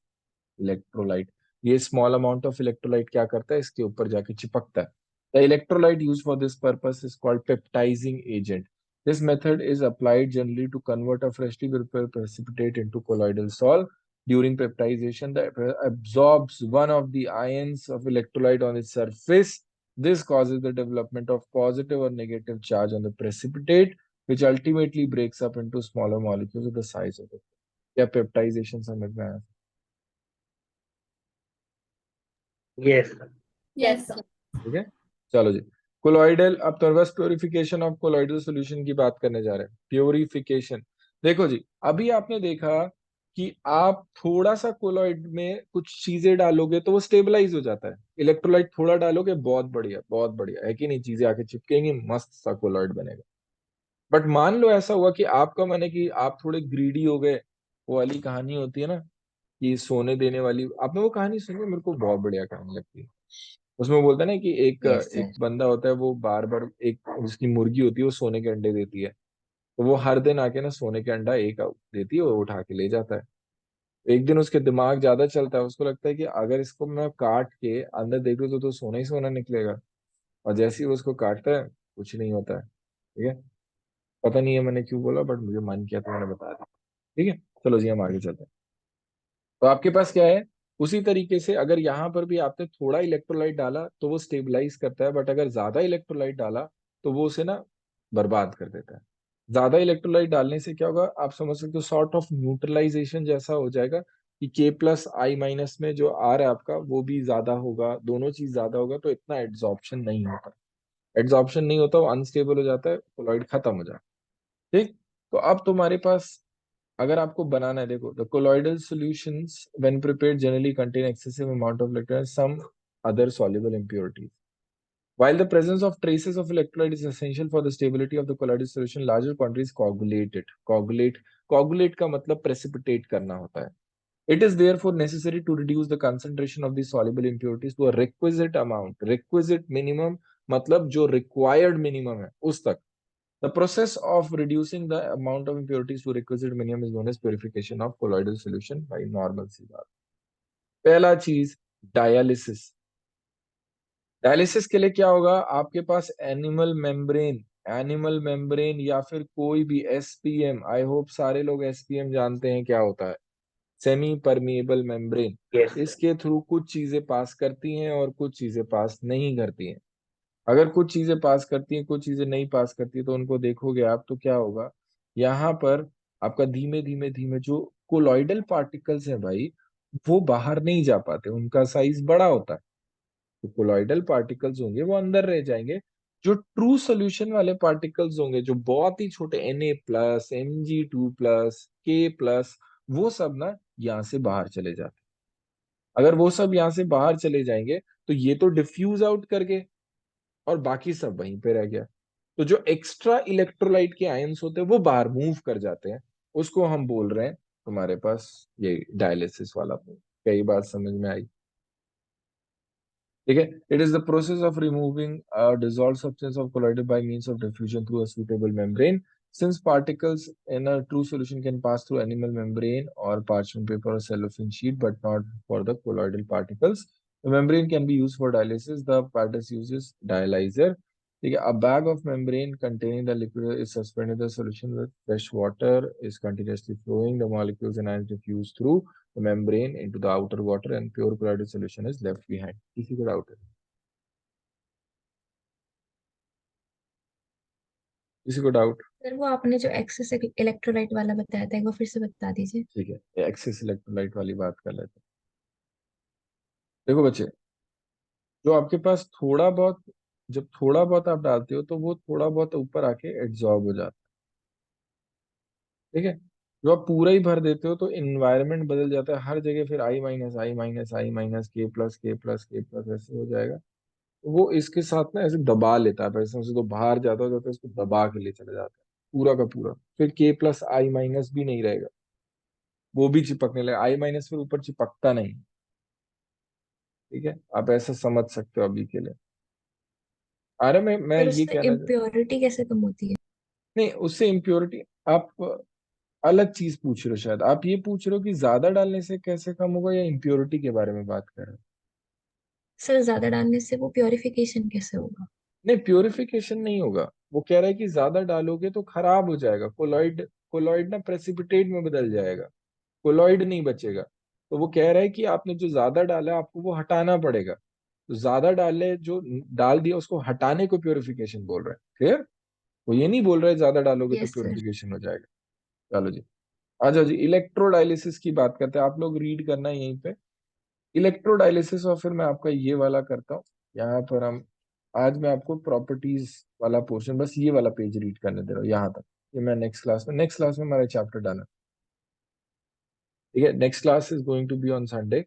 [SPEAKER 1] electrolyte. ये small amount of electrolyte क्या करता है, इसके ऊपर जाके चिपकता है. The electrolyte used for this purpose is called peptizing agent. This method is applied generally to convert a freshly prepared precipitate into colloidal salt. During peptidization, the absorbs one of the ions of electrolyte on its surface. This causes the development of positive or negative charge on the precipitate, which ultimately breaks up into smaller molecules of the size of it. क्या peptidization समझ में आया?
[SPEAKER 2] Yes
[SPEAKER 4] Yes, sir.
[SPEAKER 1] ठीक है, चलो जी. Colloidal, अब तो बस प्योरिफिकेशन ऑफ कोलॉइडल सॉल्यूशन की बात करने जा रहे हैं. प्योरिफिकेशन, देखो जी, अभी आपने देखा कि आप थोड़ा सा कोलॉइड में कुछ चीजें डालोगे तो वो स्टेबलाइज हो जाता है. इलेक्ट्रोलाइट थोड़ा डालोगे, बहुत बढ़िया है कि नहीं, चीजें आके चिपकेंगी, मस्त सा कोलॉइड बनेगा. बट मान लो ऐसा हुआ कि आपका माने कि आप थोड़े ग्रीडी हो गए. वो वाली कहानी होती है ना कि सोने देने वाली, आपने वो कहानी सुनी है? मेरे को बहुत बढ़िया कहानी लगती है. उसमें बोलता है ना कि एक
[SPEAKER 3] यस
[SPEAKER 1] एक
[SPEAKER 3] सर.
[SPEAKER 1] बंदा होता है, वो बार बार, एक उसकी मुर्गी होती है, वो सोने के अंडे देती है. तो वो हर दिन आके ना सोने के अंडा एक देती है, वो उठा के ले जाता है. एक दिन उसके दिमाग ज्यादा चलता है, उसको लगता है कि अगर इसको मैं काट के अंदर देखूं तो सोना ही सोना निकलेगा. और जैसे ही वो उसको काटता है, कुछ नहीं होता है. ठीक है, पता नहीं है मैंने क्यों बोला, बट मुझे मन किया तो मैंने बता दिया. ठीक है, चलो जी हम आगे चलते हैं. तो आपके पास क्या है, उसी तरीके से अगर यहाँ पर भी आपने थोड़ा इलेक्ट्रोलाइट डाला तो वो स्टेबलाइज करता है, बट अगर ज्यादा इलेक्ट्रोलाइट डाला तो वो उसे ना बर्बाद कर देता है. ज्यादा इलेक्ट्रोलाइट डालने से क्या होगा, आप समझ सकते हो, सॉर्ट ऑफ न्यूट्रलाइजेशन जैसा हो जाएगा कि K+I- में जो आर है आपका, वो भी ज्यादा होगा, दोनों चीज ज्यादा होगा, तो इतना एड्सॉर्प्शन नहीं होता. एड्सॉर्प्शन नहीं होता, वो अनस्टेबल हो जाता है, कोलॉइड खत्म हो जाता है. ठीक, तो अब तुम्हारे पास अगर आपको बनाना है, देखो, the colloidal solutions when prepared generally contain excessive amount of electrolyte, some other soluble impurities. While the presence of traces of electrolyte is essential for the stability of the colloidal solution, larger quantities coagulate it. Coagulate का मतलब precipitate करना होता है. It is therefore necessary to reduce the concentration of these soluble impurities to a requisite amount. Requisite minimum मतलब जो required minimum है उस तक. The process of reducing the amount of impurities to requisite minimum is known as purification of colloidal solution by normal CR. पहला चीज, dialysis. Dialysis के लिए क्या होगा, आपके पास एनिमल मेम्ब्रेन या फिर कोई भी एसपीएम, आई होप सारे लोग एसपीएम जानते हैं क्या होता है, सेमी परमिएबल मेम्ब्रेन.
[SPEAKER 2] यस
[SPEAKER 1] इसके थ्रू कुछ चीजें पास करती हैं और कुछ चीजें पास नहीं करती हैं. अगर कुछ चीजें पास करती हैं, कुछ चीजें नहीं पास करती, तो उनको देखोगे आप तो क्या होगा, यहाँ पर आपका धीमे धीमे धीमे जो कोलॉइडल पार्टिकल्स हैं भाई, वो बाहर नहीं जा पाते, उनका साइज बड़ा होता है. तो कोलॉइडल पार्टिकल्स होंगे वो अंदर रह जाएंगे. जो ट्रू सोल्यूशन वाले पार्टिकल्स होंगे, जो बहुत ही छोटे, Na+, Mg2+, K+, वो सब ना यहाँ से बाहर चले जाते हैं. अगर वो सब यहाँ से बाहर चले जाएंगे तो ये तो डिफ्यूज आउट करके, और बाकी सब वहीं पे रह गया. तो जो एक्स्ट्रा इलेक्ट्रोलाइट के आयंस होते हैं वो बाहर मूव कर जाते हैं, उसको हम बोल रहे हैं तुम्हारे पास ये डायलिसिस वाला move. कई बात समझ में आई? ठीक है, it is the process of removing dissolve substance of collided by means of diffusion through a suitable membrane. Since particles in a true solution can pass through animal membrane or parchment paper or cellophane sheet, but not for the colloidal particles, the membrane can be used for dialysis. The apparatus uses dialyzer. ठीक है, a bag of membrane containing the liquid is suspended in the solution with fresh water is continuously flowing. The molecules and ions diffuse through the membrane into the outer water and pure colloidal solution is left behind. किसी को doubt है? किसी को doubt?
[SPEAKER 3] Sir वो आपने जो access electrolyte वाला बताया था एक बार फिर से बता दीजिए.
[SPEAKER 1] ठीक है, एक्सेस इलेक्ट्रोलाइट वाली बात कर लेते हैं. देखो बच्चे, जो आपके पास थोड़ा बहुत, जब थोड़ा बहुत आप डालते हो तो वो थोड़ा बहुत ऊपर आके एब्जॉर्ब हो जाता है. ठीक है, जो आप पूरा ही भर देते हो तो इन्वायरमेंट बदल जाता है हर जगह, फिर I-, K+, ऐसे हो जाएगा. वो इसके साथ ना ऐसे दबा लेता है, पैसे से तो बाहर जाता हो जाता है, इसको दबा के लिए चला जाता है पूरा का पूरा. फिर K+I- भी नहीं रहेगा, वो भी चिपकने लगे. I- फिर ऊपर चिपकता नहीं. ठीक है, आप ऐसा समझ सकते हो अभी के लिए. अरे मैं
[SPEAKER 3] पर
[SPEAKER 1] ये
[SPEAKER 3] उससे
[SPEAKER 1] कहना
[SPEAKER 3] इम्प्योरिटी कैसे कम होती है?
[SPEAKER 1] नहीं, उससे इम्प्योरिटी आप अलग चीज पूछ रहे हो शायद। आप ये पूछ रहे हो कि ज्यादा डालने से कैसे कम होगा, या इम्प्योरिटी के बारे में बात कर रहे हो?
[SPEAKER 3] सर ज्यादा डालने से वो प्योरिफिकेशन कैसे होगा?
[SPEAKER 1] नहीं, प्योरिफिकेशन नहीं होगा। वो कह रहा है कि ज्यादा डालोगे तो खराब हो जाएगा, कोलॉइड कोलॉइड ना प्रेसिपिटेट में बदल जाएगा, कोलॉइड नहीं बचेगा। तो वो कह रहा है कि आपने जो ज्यादा डाला आपको वो हटाना पड़ेगा। तो ज्यादा डाले जो डाल दिया उसको हटाने को प्योरिफिकेशन बोल रहे हैं। क्लियर? वो ये नहीं बोल रहे ज्यादा डालोगे तो
[SPEAKER 3] यस सर।
[SPEAKER 1] प्योरिफिकेशन हो जाएगा। चलो जी, आ जाओ जी, इलेक्ट्रोडायलिसिस की बात करते हैं। आप लोग रीड करना है यहीं पे इलेक्ट्रोडायलिसिस, और फिर मैं आपका ये वाला करता हूँ। यहाँ पर हम आज मैं आपको प्रॉपर्टीज वाला पोर्शन, बस ये वाला पेज रीड करने दे रहा हूँ यहाँ तक। ये मैं नेक्स्ट क्लास में हमारा चैप्टर डाला। ठीक है, next class is going to be on Sunday.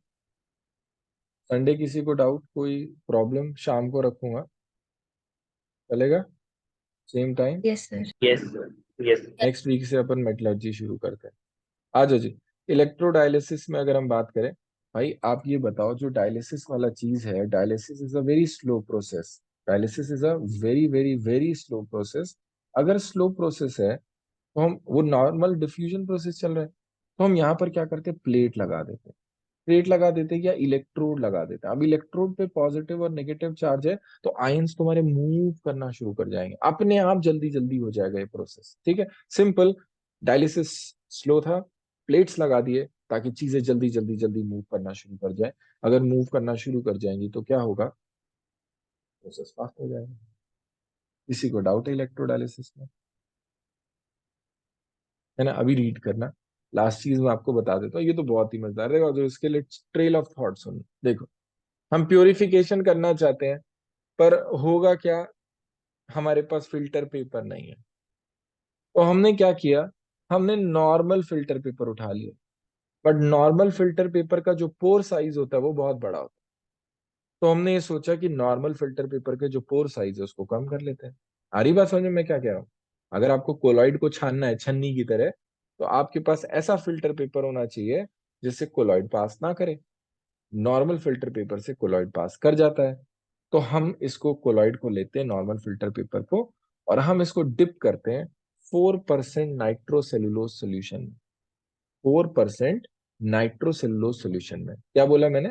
[SPEAKER 1] Sunday किसी को डाउट, कोई प्रॉब्लम, शाम को रखूंगा, चलेगा? Same time.
[SPEAKER 3] Yes sir.
[SPEAKER 2] Yes sir, yes.
[SPEAKER 1] Next week से अपन मेटलर्जी शुरू करते हैं। आ जाओ जी। इलेक्ट्रोडायलिसिस में अगर हम बात करें, भाई आप ये बताओ, जो डायलिसिस वाला चीज है, dialysis is a very slow process. Dialysis is a very very very slow process. अगर स्लो प्रोसेस है तो हम, वो नॉर्मल डिफ्यूजन प्रोसेस चल रहा है, तो हम यहाँ पर क्या करते हैं, प्लेट लगा देते हैं। प्लेट लगा देते हैं या इलेक्ट्रोड लगा देते हैं। अब इलेक्ट्रोड पे पॉजिटिव और नेगेटिव चार्ज है, तो आयंस तुम्हारे मूव करना शुरू कर जाएंगे, अपने आप जल्दी जल्दी हो जाएगा ये प्रोसेस। ठीक है, सिंपल। डायलिसिस स्लो था, प्लेट्स लगा दिए ताकि चीजें जल्दी जल्दी जल्दी मूव करना शुरू कर जाए। अगर मूव करना शुरू कर जाएंगी तो क्या होगा, प्रोसेस फास्ट हो जाएगा। किसी को डाउट है इलेक्ट्रोडायलिसिस में? है ना? अभी रीड करना। लास्ट चीज मैं आपको बता देता हूँ, ये तो बहुत ही मजेदार है, और जो इसके लिए ट्रेल ऑफ थॉट सुन। देखो, हम प्योरिफिकेशन करना चाहते हैं, पर होगा क्या, हमारे पास फिल्टर पेपर नहीं है। तो हमने क्या किया, हमने नॉर्मल फिल्टर पेपर उठा लिया। बट नॉर्मल फिल्टर पेपर का जो पोर साइज होता है वो बहुत बड़ा होता है। तो हमने ये सोचा कि नॉर्मल फिल्टर पेपर के जो पोर साइज है उसको कम कर लेते हैं। आ रही बात समझ में मैं क्या कह रहा हूँ? अगर आपको कोलॉइड को छानना है छन्नी की तरह, तो आपके पास ऐसा फिल्टर पेपर होना चाहिए जिससे कोलॉइड पास ना करे। नॉर्मल फिल्टर पेपर से कोलॉइड पास कर जाता है। तो हम इसको कोलॉइड को लेते हैं, नॉर्मल फिल्टर पेपर को, और हम इसको डिप करते हैं 4% नाइट्रोसेलुलोज सोल्यूशन में। 4% नाइट्रोसेलुलोज सोल्यूशन में। क्या बोला मैंने?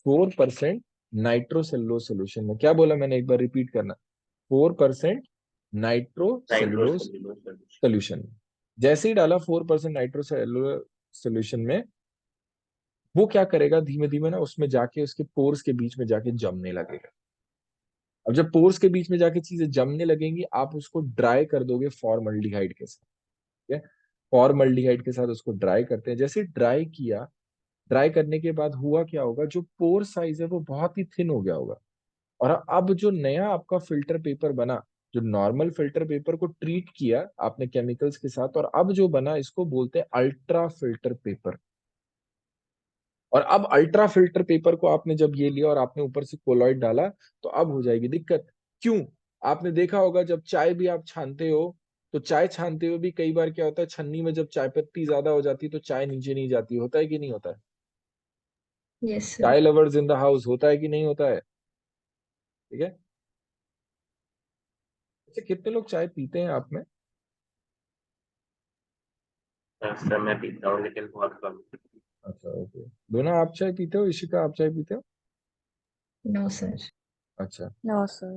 [SPEAKER 1] 4% नाइट्रोसेलुलोज सोल्यूशन में। क्या बोला मैंने, एक बार रिपीट करना। 4% नाइट्रोसेलुलोज
[SPEAKER 2] नाइट्रोसेल्युलोज सॉल्यूशन।
[SPEAKER 1] सोल्यूशन में। जैसे ही डाला 4% नाइट्रोसेलुलोज सोल्यूशन में, वो क्या करेगा, धीमे धीमे ना उसमें जाके उसके पोर्स के बीच में जाके जमने लगेगा। अब जब पोर्स के बीच में जाके चीजें जमने लगेंगी, आप उसको ड्राई कर दोगे फॉर्मल्डिहाइड के साथ। ठीक है, फॉर्मल्डिहाइड के साथ उसको ड्राई करते हैं। जैसे ड्राई किया, ड्राई करने के बाद हुआ क्या होगा, जो पोर साइज है वो बहुत ही थिन हो गया होगा। और अब जो नया आपका फिल्टर पेपर बना, जो नॉर्मल फिल्टर पेपर को ट्रीट किया आपने केमिकल्स के साथ, और अब जो बना इसको बोलते हैं अल्ट्रा फिल्टर पेपर। और अब अल्ट्रा फिल्टर पेपर को आपने जब ये लिया और आपने ऊपर से कोलॉइड डाला, तो अब हो जाएगी दिक्कत। क्यों? आपने देखा होगा जब चाय भी आप छानते हो, तो चाय छानते हुए भी कई बार क्या होता है, छन्नी में जब चाय पत्ती ज्यादा हो जाती है तो चाय नीचे नहीं जाती, होता है कि नहीं होता है?
[SPEAKER 3] यस
[SPEAKER 1] चाय
[SPEAKER 3] sir.
[SPEAKER 1] Lovers in the house, होता है कि नहीं होता है? ठीक है। अच्छा, कितने लोग चाय पीते हैं आप में?
[SPEAKER 2] सर मैं पीता हूँ लेकिन बहुत कम।
[SPEAKER 1] अच्छा, ओके। दोनों आप चाय पीते हो? इशिका, आप चाय पीते हो?
[SPEAKER 3] No sir.
[SPEAKER 1] अच्छा।
[SPEAKER 4] No, sir.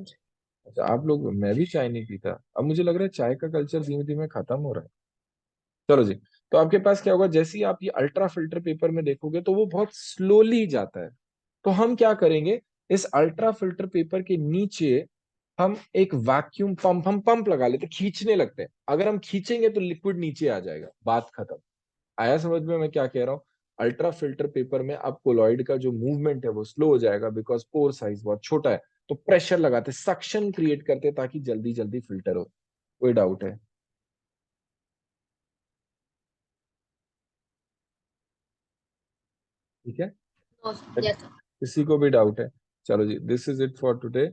[SPEAKER 1] अच्छा, आप लोग, मैं भी चाय नहीं पीता। अब मुझे लग रहा है चाय का कल्चर धीमे धीमे खत्म हो रहा है। चलो जी। तो आपके पास क्या होगा, जैसे ही आप ये अल्ट्रा फिल्टर पेपर में देखोगे तो वो बहुत स्लोली जाता है। तो हम क्या करेंगे, इस अल्ट्रा फिल्टर पेपर के नीचे हम एक वैक्यूम पंप, हम पंप लगा लेते, खींचने लगते हैं। अगर हम खींचेंगे तो लिक्विड नीचे आ जाएगा, बात खत्म। आया समझ में मैं क्या कह रहा हूँ? अल्ट्रा फिल्टर पेपर में अब कोलॉइड का जो मूवमेंट है वो स्लो हो जाएगा, बिकॉज पोर साइज बहुत छोटा है। तो प्रेशर लगाते, सक्शन क्रिएट करते ताकि जल्दी जल्दी फिल्टर हो। कोई डाउट है? ठीक है।
[SPEAKER 4] No, yes, sir.
[SPEAKER 1] किसी को भी डाउट है? चलो जी, this is it for today.